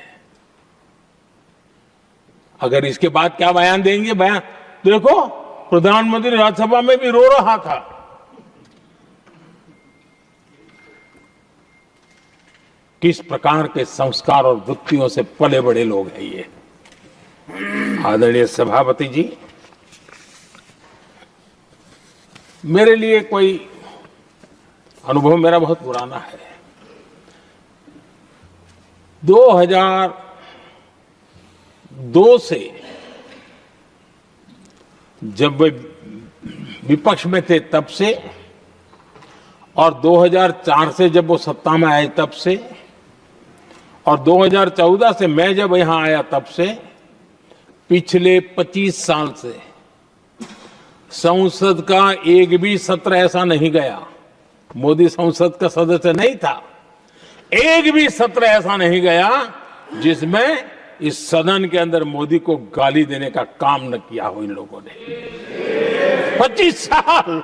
अगर इसके बाद क्या बयान देंगे? बयान देखो, प्रधानमंत्री राज्यसभा में भी रो रहा था। किस प्रकार के संस्कार और वृत्तियों से पले बड़े लोग हैं ये। आदरणीय सभापति जी, मेरे लिए कोई अनुभव मेरा बहुत पुराना है। 2002 से जब वे विपक्ष में थे तब से, और 2004 से जब वो सत्ता में आए तब से, और 2014 से मैं जब यहां आया तब से, पिछले 25 साल से संसद का एक भी सत्र ऐसा नहीं गया, मोदी संसद का सदस्य नहीं था, एक भी सत्र ऐसा नहीं गया जिसमें इस सदन के अंदर मोदी को गाली देने का काम न किया हो इन लोगों ने। 25 साल।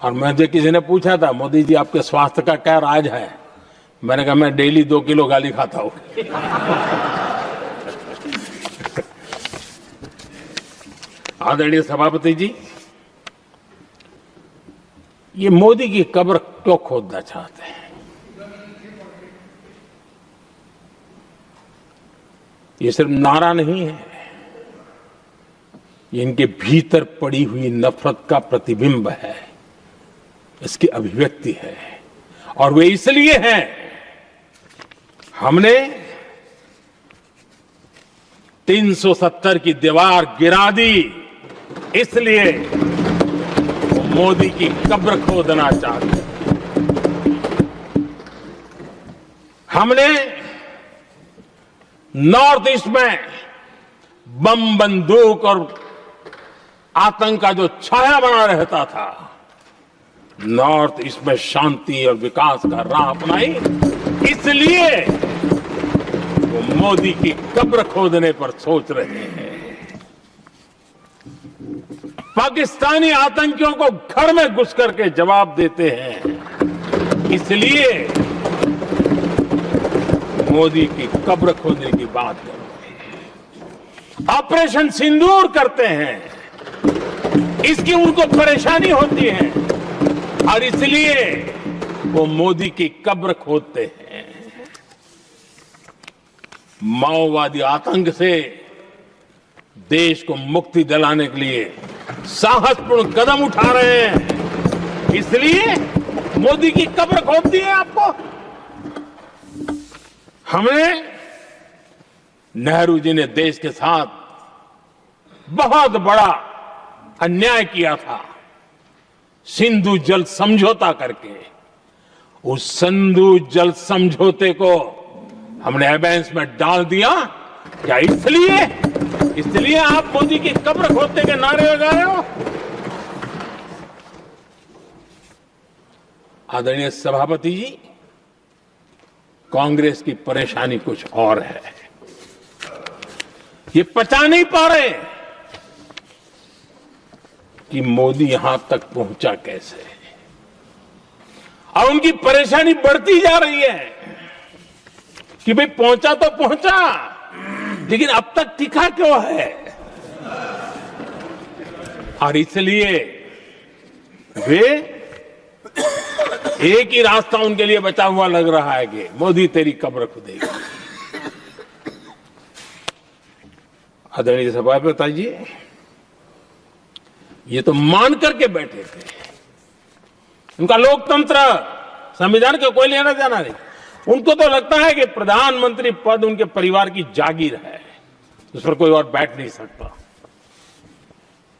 और मुझे किसी ने पूछा था, मोदी जी आपके स्वास्थ्य का क्या राज है? मैंने कहा मैं डेली 2 किलो गाली खाता हूं। आदरणीय सभापति जी, ये मोदी की कब्र क्यों खोदना चाहते हैं? ये सिर्फ नारा नहीं है, ये इनके भीतर पड़ी हुई नफरत का प्रतिबिंब है, इसकी अभिव्यक्ति है। और वे इसलिए हैं, हमने 370 की दीवार गिरा दी, इसलिए वो मोदी की कब्र खोदना चाहते हैं। हमने नॉर्थ ईस्ट में बम, बंदूक और आतंक का जो छाया बना रहता था, नॉर्थ ईस्ट में शांति और विकास का राह अपनाई, इसलिए वो मोदी की कब्र खोदने पर सोच रहे हैं। पाकिस्तानी आतंकियों को घर में घुस करके जवाब देते हैं, इसलिए मोदी की कब्र खोदने की बात करते हैं। ऑपरेशन सिंदूर करते हैं, इसकी उनको परेशानी होती है और इसलिए वो मोदी की कब्र खोदते हैं। माओवादी आतंक से देश को मुक्ति दिलाने के लिए साहसपूर्ण कदम उठा रहे हैं, इसलिए मोदी की कब्र खोदती है आपको। हमें नेहरू जी ने देश के साथ बहुत बड़ा अन्याय किया था, सिंधु जल समझौता करके। उस सिंधु जल समझौते को हमने एबेंस में डाल दिया। क्या इसलिए आप मोदी की कब्र खोदने के नारे लगा रहे हो? आदरणीय सभापति जी, कांग्रेस की परेशानी कुछ और है। ये पचा नहीं पा रहे कि मोदी यहां तक पहुंचा कैसे। और उनकी परेशानी बढ़ती जा रही है कि भाई पहुंचा तो पहुंचा, लेकिन अब तक टिका क्यों है। और इसलिए वे एक ही रास्ता उनके लिए बचा हुआ लग रहा है कि मोदी तेरी कब्र खुदेगी। आदरणीय सभापति जी, ये तो मान करके बैठे थे। उनका लोकतंत्र, संविधान का कोई लेना देना नहीं। उनको तो लगता है कि प्रधानमंत्री पद उनके परिवार की जागीर है, उस पर कोई और बैठ नहीं सकता।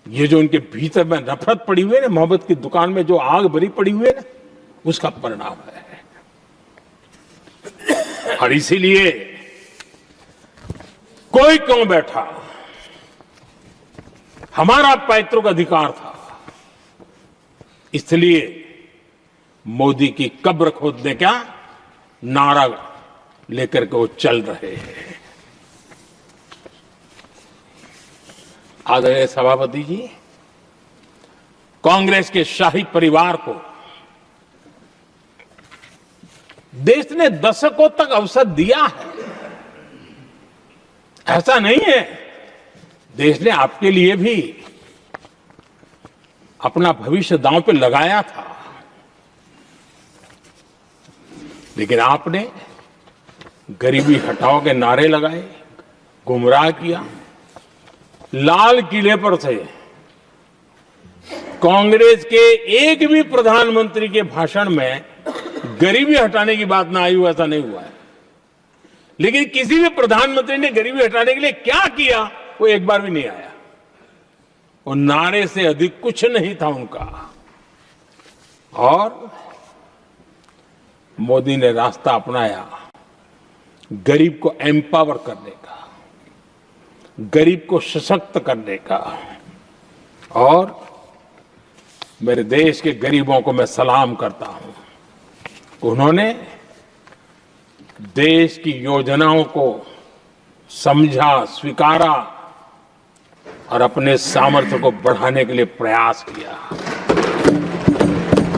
ये जो उनके भीतर में नफरत पड़ी हुई है ना, मोहब्बत की दुकान में जो आग भरी पड़ी हुई है ना, उसका परिणाम है। और इसीलिए कोई क्यों बैठा, हमारा पैतृक अधिकार था, इसलिए मोदी की कब्र खोदने का नारा लेकर के वो चल रहे हैं। आदरणीय सभापति जी, कांग्रेस के शाही परिवार को देश ने दशकों तक अवसर दिया है, ऐसा नहीं है। देश ने आपके लिए भी अपना भविष्य दांव पे लगाया था, लेकिन आपने गरीबी हटाओ के नारे लगाए, गुमराह किया। लाल किले पर से कांग्रेस के एक भी प्रधानमंत्री के भाषण में गरीबी हटाने की बात ना आई हो, ऐसा नहीं हुआ है। लेकिन किसी भी प्रधानमंत्री ने गरीबी हटाने के लिए क्या किया, वो एक बार भी नहीं आया। वो नारे से अधिक कुछ नहीं था उनका। और मोदी ने रास्ता अपनाया गरीब को एम्पावर करने का, गरीब को सशक्त करने का। और मेरे देश के गरीबों को मैं सलाम करता हूं, उन्होंने देश की योजनाओं को समझा, स्वीकारा और अपने सामर्थ्य को बढ़ाने के लिए प्रयास किया।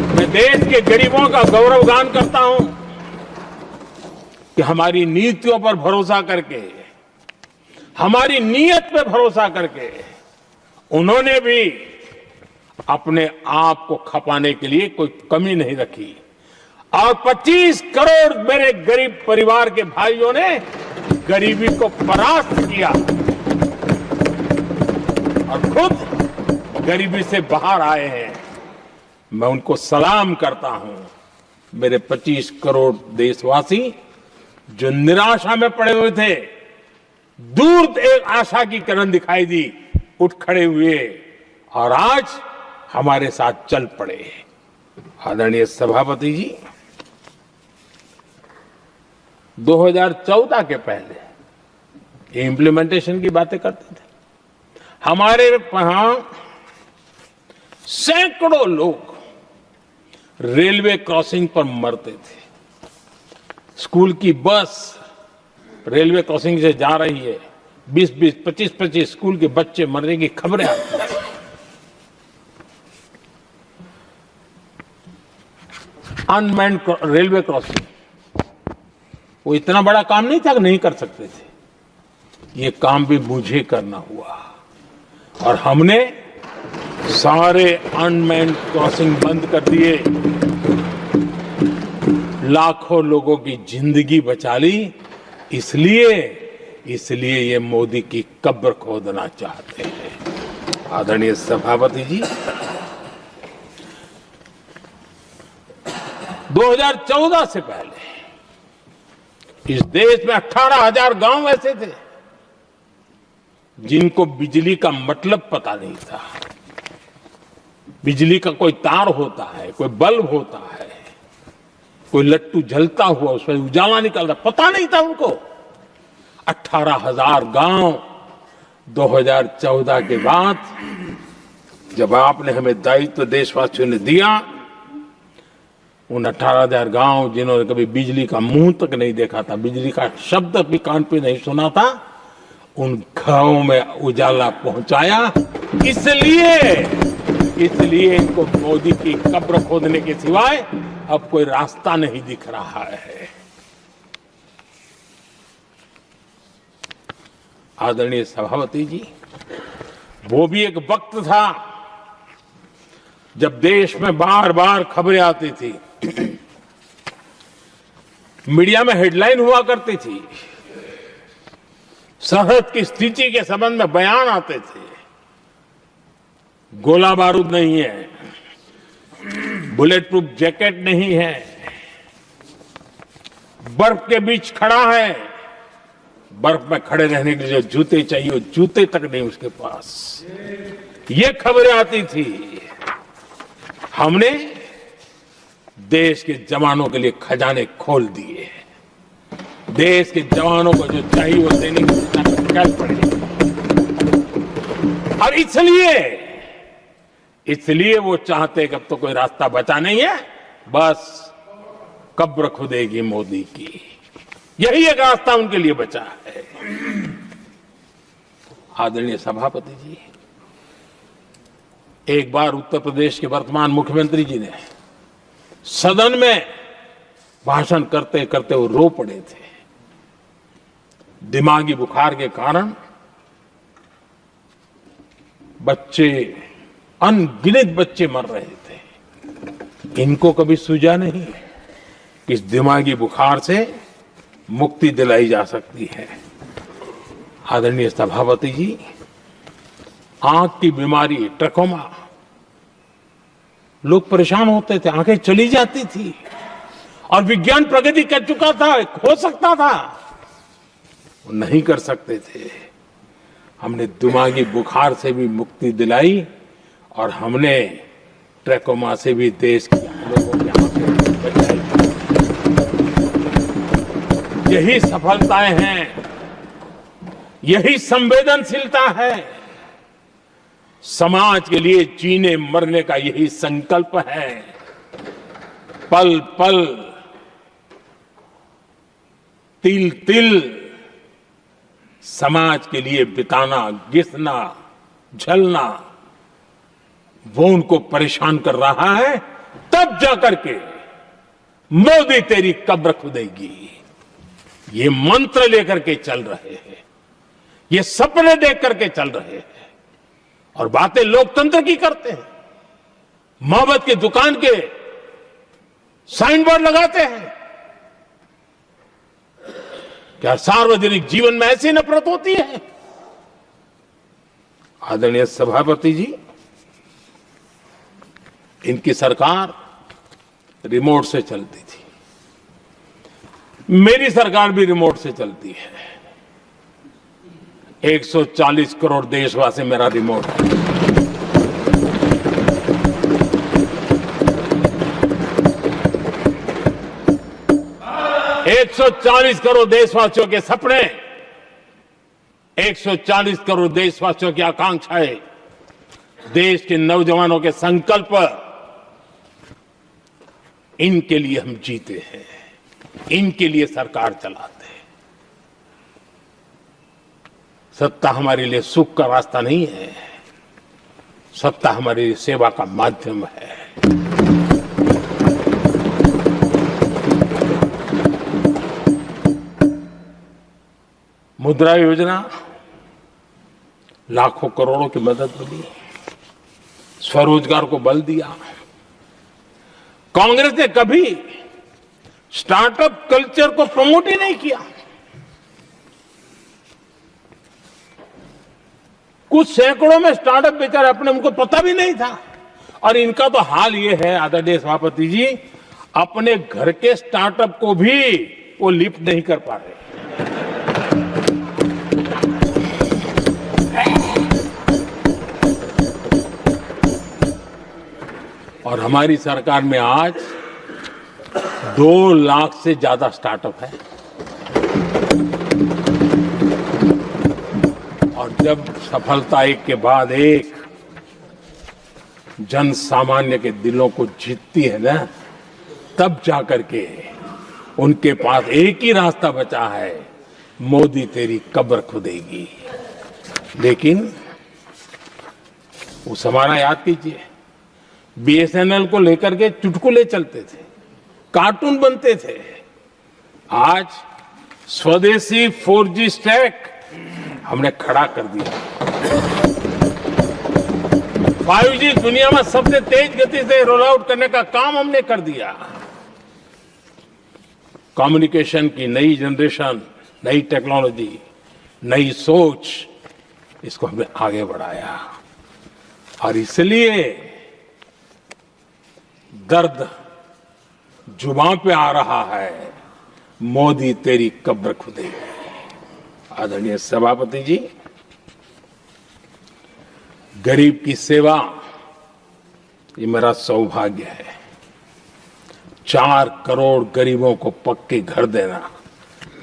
मैं देश के गरीबों का गौरवगान करता हूं कि हमारी नीतियों पर भरोसा करके, हमारी नीयत पे भरोसा करके उन्होंने भी अपने आप को खपाने के लिए कोई कमी नहीं रखी। और 25 करोड़ मेरे गरीब परिवार के भाइयों ने गरीबी को परास्त किया और खुद गरीबी से बाहर आए हैं। मैं उनको सलाम करता हूं। मेरे 25 करोड़ देशवासी जो निराशा में पड़े हुए थे, दूर एक आशा की किरण दिखाई दी, उठ खड़े हुए और आज हमारे साथ चल पड़े। आदरणीय सभापति जी, 2014 के पहले इम्प्लीमेंटेशन की बातें करते थे। हमारे यहां सैकड़ों लोग रेलवे क्रॉसिंग पर मरते थे। स्कूल की बस रेलवे क्रॉसिंग से जा रही है, 20-20, 25-25 स्कूल के बच्चे मरने की खबरें आती हैं। अनमैन्ड रेलवे क्रॉसिंग, वो इतना बड़ा काम नहीं था कि नहीं कर सकते थे। ये काम भी मुझे करना हुआ और हमने सारे अनमैन्ड क्रॉसिंग बंद कर दिए, लाखों लोगों की जिंदगी बचा ली। इसलिए ये मोदी की कब्र खोदना चाहते हैं। आदरणीय सभापति जी, 2014 से पहले इस देश में 18,000 गांव ऐसे थे जिनको बिजली का मतलब पता नहीं था। बिजली का कोई तार होता है, कोई बल्ब होता है, कोई लट्टू जलता हुआ उसमें उजाला निकलता, पता नहीं था उनको। 18,000 गांव 2014 के बाद जब आपने हमें दायित्व देशवासियों ने दिया, उन 18,000 गांव जिन्होंने कभी बिजली का मुंह तक नहीं देखा था, बिजली का शब्द भी कान पे नहीं सुना था, उन गांवों में उजाला पहुंचाया। इसलिए इसलिए इनको मोदी की कब्र खोदने के सिवाय अब कोई रास्ता नहीं दिख रहा है। आदरणीय सभापति जी, वो भी एक वक्त था जब देश में बार बार खबरें आती थी, मीडिया में हेडलाइन हुआ करती थी, सरहद की स्थिति के संबंध में बयान आते थे। गोला बारूद नहीं है, बुलेट प्रूफ जैकेट नहीं है, बर्फ के बीच खड़ा है, बर्फ में खड़े रहने के लिए जो जूते चाहिए वो जूते तक नहीं उसके पास, ये खबरें आती थी। हमने देश के जवानों के लिए खजाने खोल दिए, देश के जवानों को जो चाहिए वो देने की निकाल पड़े। और इसलिए वो चाहते कि अब तो कोई रास्ता बचा नहीं है, बस कब्र खुदेगी मोदी की, यही एक रास्ता उनके लिए बचा है। आदरणीय सभापति जी, एक बार उत्तर प्रदेश के वर्तमान मुख्यमंत्री जी ने सदन में भाषण करते करते वो रो पड़े थे। दिमागी बुखार के कारण बच्चे, अनगिनत बच्चे मर रहे थे। इनको कभी सूझा नहीं कि इस दिमागी बुखार से मुक्ति दिलाई जा सकती है। आदरणीय सभापति जी, आंख की बीमारी ट्रकोमा, लोग परेशान होते थे, आंखें चली जाती थी और विज्ञान प्रगति कर चुका था, हो सकता था, वो नहीं कर सकते थे। हमने दिमागी बुखार से भी मुक्ति दिलाई और हमने ट्रकोमा से भी देश के लोगों की आंखें बचाई। यही सफलताएं हैं, यही संवेदनशीलता है, समाज के लिए जीने मरने का यही संकल्प है। पल पल, तिल तिल समाज के लिए बिताना, घिसना, झलना, वो उनको परेशान कर रहा है। तब जाकर के मोदी तेरी कब्र खुदेगी, ये मंत्र लेकर के चल रहे हैं, ये सपने देख करके चल रहे हैं और बातें लोकतंत्र की करते हैं। मोहब्बत की दुकान के साइन बोर्ड लगाते हैं। क्या सार्वजनिक जीवन में ऐसी नफरत होती है? आदरणीय सभापति जी, इनकी सरकार रिमोट से चलती थी, मेरी सरकार भी रिमोट से चलती है। 140 करोड़ देशवासी मेरा रिमोट है। एक 140 करोड़ देशवासियों के सपने, 140 करोड़ देशवासियों की आकांक्षाएं, देश के नौजवानों के संकल्प, इनके लिए हम जीते हैं, इनके लिए सरकार चलाते हैं। सत्ता हमारे लिए सुख का रास्ता नहीं है, सत्ता हमारे लिए सेवा का माध्यम है। मुद्रा योजना, लाखों करोड़ों की मदद मिली, स्वरोजगार को बल दिया। कांग्रेस ने कभी स्टार्टअप कल्चर को प्रमोट ही नहीं किया। कुछ सैकड़ों में स्टार्टअप बेचारे अपने, उनको पता भी नहीं था। और इनका तो हाल ये है आदरणीय सभापति जी, अपने घर के स्टार्टअप को भी वो लिफ्ट नहीं कर पा रहे। और हमारी सरकार में आज 2 लाख से ज्यादा स्टार्टअप है। और जब सफलता एक के बाद एक जन सामान्य के दिलों को जीतती है ना, तब जाकर के उनके पास एक ही रास्ता बचा है, मोदी तेरी कब्र खुदेगी। लेकिन उस हमारा याद कीजिए, बीएसएनएल को लेकर के चुटकुले चलते थे, कार्टून बनते थे। आज स्वदेशी 4G स्टैक हमने खड़ा कर दिया। 5G दुनिया में सबसे तेज गति से रोल आउट करने का काम हमने कर दिया। कम्युनिकेशन की नई जनरेशन, नई टेक्नोलॉजी, नई सोच, इसको हमने आगे बढ़ाया। और इसलिए दर्द जुबान पे आ रहा है, मोदी तेरी कब्र खुदेगी। आदरणीय सभापति जी, गरीब की सेवा ये मेरा सौभाग्य है। 4 करोड़ गरीबों को पक्के घर देना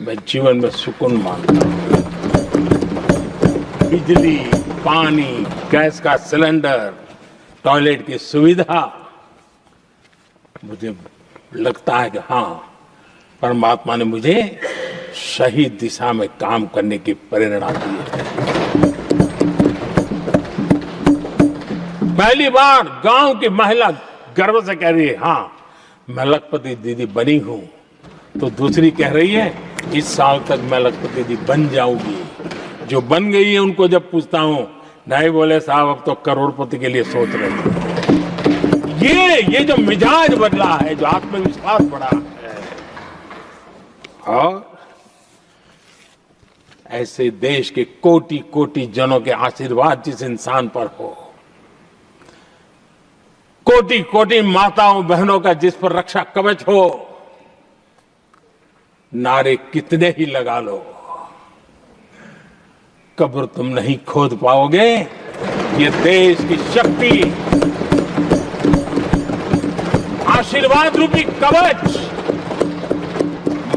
मैं जीवन में सुकून मानता हूं। बिजली, पानी, गैस का सिलेंडर, टॉयलेट की सुविधा, मुझे लगता है कि हाँ, परमात्मा ने मुझे सही दिशा में काम करने की प्रेरणा दी है। पहली बार गांव की महिला गर्व से कह रही है, हाँ मैं लखपति दीदी बनी हूं, तो दूसरी कह रही है इस साल तक मैं लखपति दीदी बन जाऊंगी। जो बन गई है उनको जब पूछता हूं, नहीं बोले साहब अब तो करोड़पति के लिए सोच रहे हैं। ये जो मिजाज बदला है, जो आत्मविश्वास बढ़ा है, और ऐसे देश के कोटि कोटि जनों के आशीर्वाद जिस इंसान पर हो, कोटि कोटि माताओं बहनों का जिस पर रक्षा कवच हो, नारे कितने ही लगा लो, कब्र तुम नहीं खोद पाओगे। ये देश की शक्ति, आशीर्वाद रूपी कवच,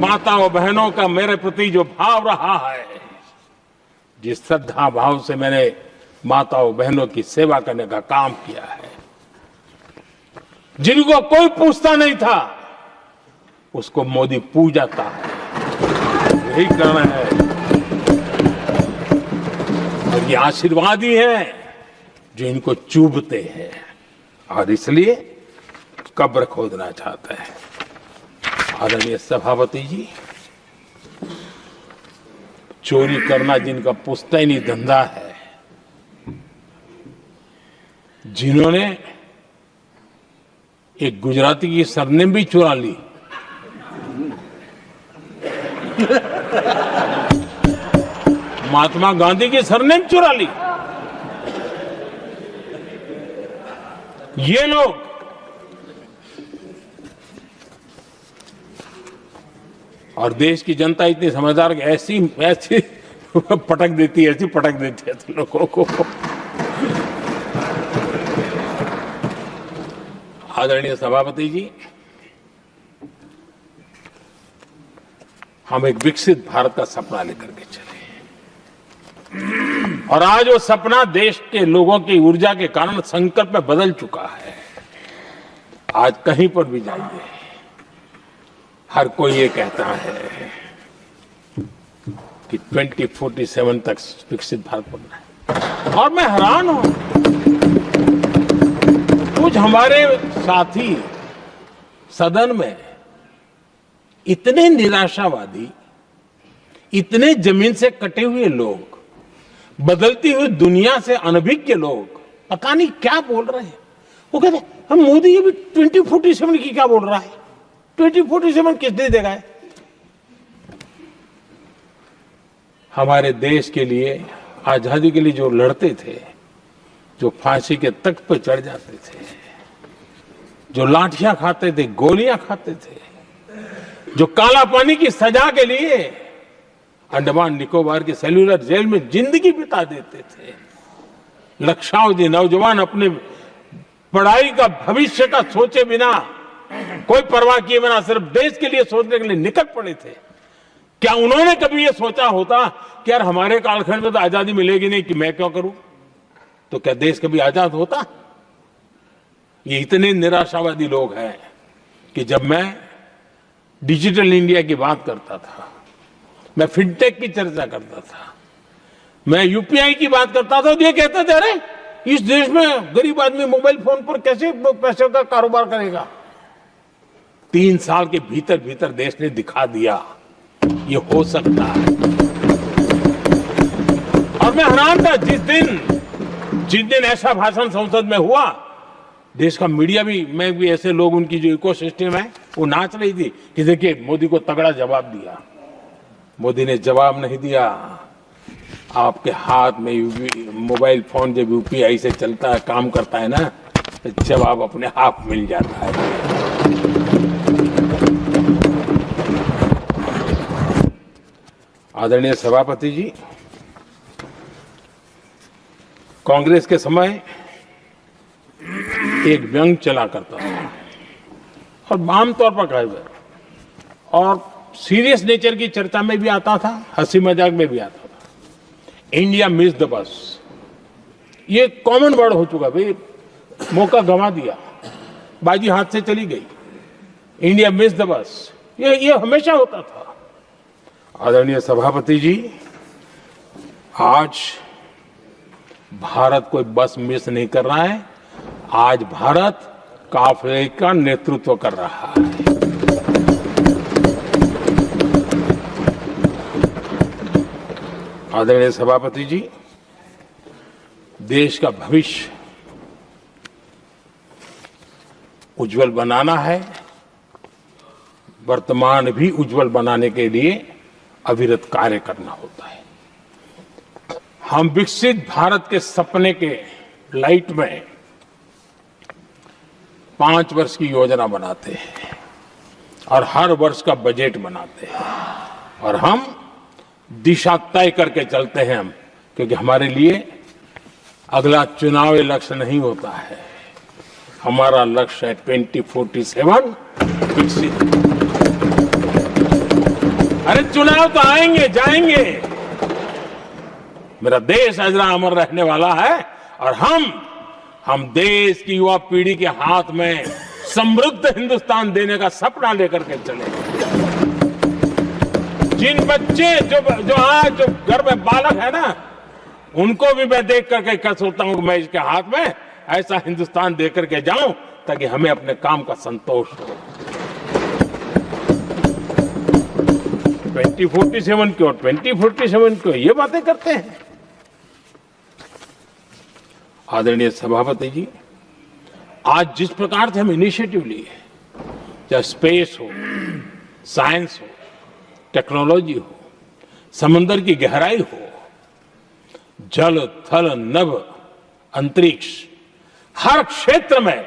माताओं बहनों का मेरे प्रति जो भाव रहा है, जिस श्रद्धा भाव से मैंने माताओं बहनों की सेवा करने का काम किया है, जिनको कोई पूछता नहीं था उसको मोदी पूजाता है। यही कारण है, और ये आशीर्वाद ही है जो इनको चूभते हैं, और इसलिए कब्र खोदना चाहते हैं। आदरणीय सभापति जी, चोरी करना जिनका पुश्तैनी धंधा है, जिन्होंने एक गुजराती की सरनेम भी चुरा ली, महात्मा गांधी की सरनेम चुरा ली, ये लोग और देश की जनता इतनी समझदार कि ऐसी पटक देती है, ऐसी पटक देती है लोगों को। आदरणीय सभापति जी, हम एक विकसित भारत का सपना लेकर के चले, और आज वो सपना देश के लोगों की ऊर्जा के कारण संकल्प में बदल चुका है। आज कहीं पर भी जाइए, हर कोई ये कहता है कि 2047 तक विकसित भारत बनना है, और मैं हैरान हूं, कुछ हमारे साथी सदन में इतने निराशावादी, इतने जमीन से कटे हुए लोग, बदलती हुई दुनिया से अनभिज्ञ लोग, पता नहीं क्या बोल रहे हैं। वो कहते हैं हम मोदी ये भी 2047 की क्या बोल रहा है, 2047 किसने देगा है? हमारे देश के लिए, आजादी के लिए जो लड़ते थे, जो फांसी के तख्त पर चढ़ जाते थे, जो लाठियां खाते थे, गोलियां खाते थे, जो काला पानी की सजा के लिए अंडमान निकोबार की सेल्यूलर जेल में जिंदगी बिता देते थे, लक्षावधि नौजवान अपने पढ़ाई का भविष्य का सोचे बिना, कोई परवाह किए बिना सिर्फ देश के लिए सोचने के लिए निकल पड़े थे। क्या उन्होंने कभी ये सोचा होता कि यार हमारे कालखंड में तो आजादी मिलेगी नहीं, कि मैं क्यों करूं? तो क्या देश कभी आजाद होता? ये इतने निराशावादी लोग हैं कि जब मैं डिजिटल इंडिया की बात करता था, मैं फिनटेक की चर्चा करता था, मैं यूपीआई की बात करता था, तो ये कहते थे अरे इस देश में गरीब आदमी मोबाइल फोन पर कैसे पैसे का कारोबार करेगा? 3 साल के भीतर भीतर देश ने दिखा दिया ये हो सकता है। और मैं हैरान था जिस दिन ऐसा भाषण संसद में हुआ, देश का मीडिया भी, मैं भी, ऐसे लोग, उनकी जो इकोसिस्टम है वो नाच रही थी कि देखिए मोदी को तगड़ा जवाब दिया। मोदी ने जवाब नहीं दिया। आपके हाथ में मोबाइल फोन जब यूपीआई से चलता है, काम करता है ना, तो जवाब अपने आप मिल जाता है। आदरणीय सभापति जी, कांग्रेस के समय एक व्यंग चला करता था और आमतौर पर कहे हुए और सीरियस नेचर की चर्चा में भी आता था, हंसी मजाक में भी आता था। इंडिया मिस द बस, ये कॉमन वर्ड हो चुका भाई। मौका गंवा दिया, बाजी हाथ से चली गई। इंडिया मिस द बस, ये हमेशा होता था। आदरणीय सभापति जी, आज भारत कोई बस मिस नहीं कर रहा है। आज भारत काफिले का नेतृत्व कर रहा है। आदरणीय सभापति जी, देश का भविष्य उज्जवल बनाना है। वर्तमान भी उज्जवल बनाने के लिए अविरत कार्य करना होता है। हम विकसित भारत के सपने के लाइट में 5 वर्ष की योजना बनाते हैं और हर वर्ष का बजट बनाते हैं और हम दिशा तय करके चलते हैं। हम, क्योंकि हमारे लिए अगला चुनावी लक्ष्य नहीं होता है। हमारा लक्ष्य है 2047 विकसित। अरे चुनाव तो आएंगे जाएंगे, मेरा देश अजरा अमर रहने वाला है और हम देश की युवा पीढ़ी के हाथ में समृद्ध हिंदुस्तान देने का सपना लेकर के चले। जिन बच्चे जो आज जो घर में बालक है ना, उनको भी मैं देख करके सोचता हूं कि मैं इसके हाथ में ऐसा हिंदुस्तान दे करके जाऊं ताकि हमें अपने काम का संतोष हो। 2047 क्यों, 2047 क्यों, ये बातें करते हैं। आदरणीय सभापति जी, आज जिस प्रकार से हम इनिशिएटिव लिए, चाहे स्पेस हो, साइंस हो, टेक्नोलॉजी हो, समंदर की गहराई हो, जल, थल, नभ, अंतरिक्ष, हर क्षेत्र में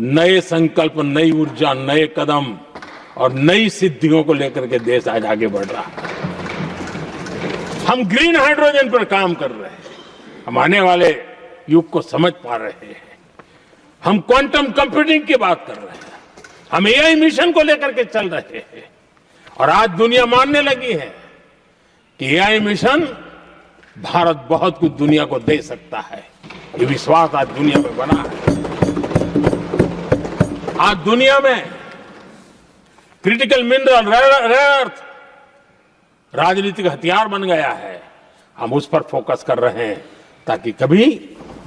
नए संकल्प, नई ऊर्जा, नए कदम और नई सिद्धियों को लेकर के देश आज आगे बढ़ रहा है। हम ग्रीन हाइड्रोजन पर काम कर रहे हैं, हम आने वाले युग को समझ पा रहे हैं। हम क्वांटम कंप्यूटिंग की बात कर रहे हैं, हम एआई मिशन को लेकर के चल रहे हैं और आज दुनिया मानने लगी है कि एआई मिशन भारत बहुत कुछ दुनिया को दे सकता है। ये विश्वास आज दुनिया में बना है। आज दुनिया में क्रिटिकल मिनरल, रेयर अर्थ राजनीतिक हथियार बन गया है। हम उस पर फोकस कर रहे हैं ताकि कभी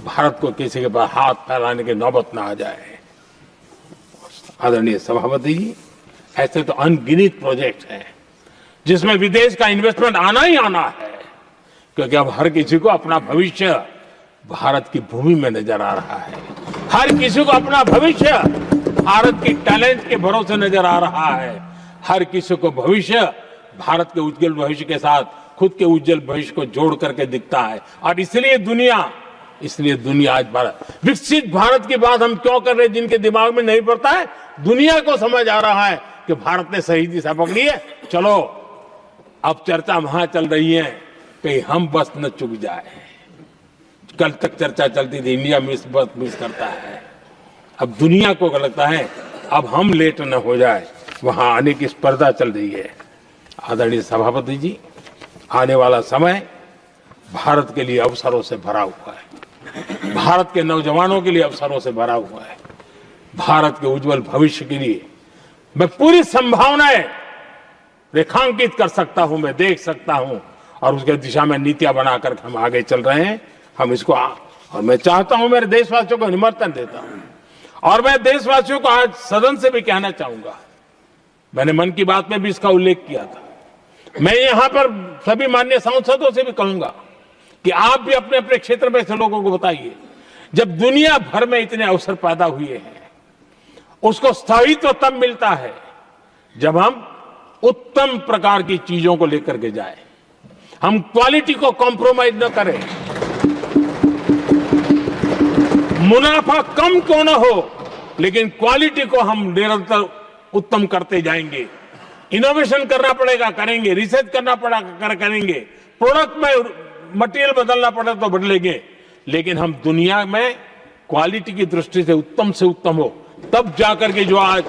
भारत को किसी के पास हाथ फैलाने की नौबत ना आ जाए। आदरणीय सभापति जी, ऐसे तो अनगिनत प्रोजेक्ट हैं जिसमें विदेश का इन्वेस्टमेंट आना ही आना है, क्योंकि अब हर किसी को अपना भविष्य भारत की भूमि में नजर आ रहा है। हर किसी को अपना भविष्य भारत की टैलेंट के भरोसे नजर आ रहा है। हर किसी को भविष्य भारत के उज्जवल भविष्य के साथ खुद के उज्जवल भविष्य को जोड़ करके दिखता है। और इसलिए दुनिया आज भारत, विकसित भारत की बात हम क्यों कर रहे हैं, जिनके दिमाग में नहीं पड़ता है, दुनिया को समझ आ रहा है कि भारत ने सही दिशा पकड़ी है। चलो अब चर्चा वहां चल रही है कहीं हम बस न चुक जाए। कल तक चर्चा चलती थी इंडिया मिस करता है, अब दुनिया को लगता है अब हम लेट न हो जाए, वहां आने की स्पर्धा चल रही है। आदरणीय सभापति जी, आने वाला समय भारत के लिए अवसरों से भरा हुआ है, भारत के नौजवानों के लिए अवसरों से भरा हुआ है। भारत के उज्जवल भविष्य के लिए मैं पूरी संभावनाएं रेखांकित कर सकता हूं, मैं देख सकता हूं और उसके दिशा में नीतियां बनाकर हम आगे चल रहे हैं। हम इसको और मैं चाहता हूं, मेरे देशवासियों को निमंत्रण देता हूं, और मैं देशवासियों को आज सदन से भी कहना चाहूंगा, मैंने मन की बात में भी इसका उल्लेख किया था, मैं यहां पर सभी माननीय सांसदों से भी कहूंगा कि आप भी अपने अपने क्षेत्र में ऐसे लोगों को बताइए, जब दुनिया भर में इतने अवसर पैदा हुए हैं, उसको स्थायित्व तब मिलता है जब हम उत्तम प्रकार की चीजों को लेकर के जाए, हम क्वालिटी को कॉम्प्रोमाइज न करें। मुनाफा कम क्यों न हो, लेकिन क्वालिटी को हम निरंतर उत्तम करते जाएंगे। इनोवेशन करना पड़ेगा, करेंगे, रिसर्च करना पड़ेगा, करेंगे, प्रोडक्ट में मटेरियल बदलना पड़े तो बदलेंगे, लेकिन हम दुनिया में क्वालिटी की दृष्टि से उत्तम हो, तब जाकर के जो आज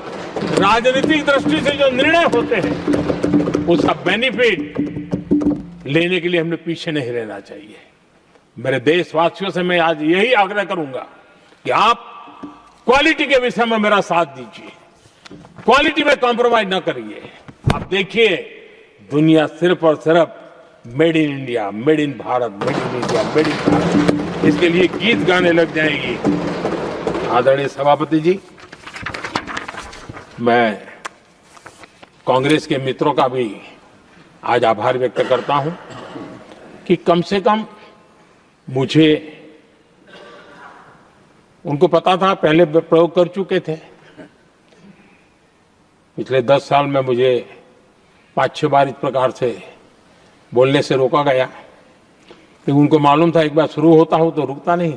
राजनीतिक दृष्टि से जो निर्णय होते हैं उसका बेनिफिट लेने के लिए हमने पीछे नहीं रहना चाहिए। मेरे देशवासियों से मैं आज यही आग्रह करूंगा कि आप क्वालिटी के विषय में मेरा साथ दीजिए, क्वालिटी में कॉम्प्रोमाइज ना करिए। आप देखिए, दुनिया सिर्फ और सिर्फ made in India, made in Bharat, made in India, made in Bharat, इसके लिए गीत गाने लग जाएगी। आदरणीय सभापति जी, मैं कांग्रेस के मित्रों का भी आज आभार व्यक्त करता हूं कि कम से कम मुझे, उनको पता था, पहले प्रयोग कर चुके थे, पिछले 10 साल में मुझे 5-6 बार इस प्रकार से बोलने से रोका गया, लेकिन उनको मालूम था एक बार शुरू होता हूं तो रुकता नहीं।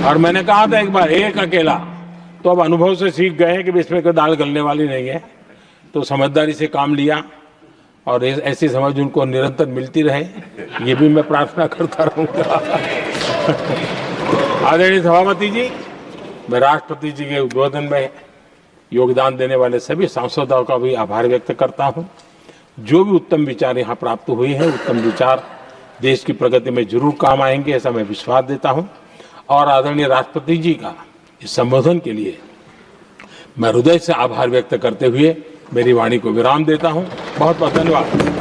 और मैंने कहा था एक बार, एक अकेला, तो अब अनुभव से सीख गए हैं कि इसमें कोई दाल गलने वाली नहीं है, तो समझदारी से काम लिया और ऐसी समझ उनको निरंतर मिलती रहे, ये भी मैं प्रार्थना करता रहूंगा। आदरणीय सभापति जी, मैं राष्ट्रपति जी के उद्बोधन में योगदान देने वाले सभी सांसदों का भी आभार व्यक्त करता हूं। जो भी उत्तम विचार यहाँ प्राप्त हुए हैं, उत्तम विचार देश की प्रगति में जरूर काम आएंगे, ऐसा मैं विश्वास देता हूं। और आदरणीय राष्ट्रपति जी का इस संबोधन के लिए मैं हृदय से आभार व्यक्त करते हुए मेरी वाणी को विराम देता हूं। बहुत बहुत धन्यवाद।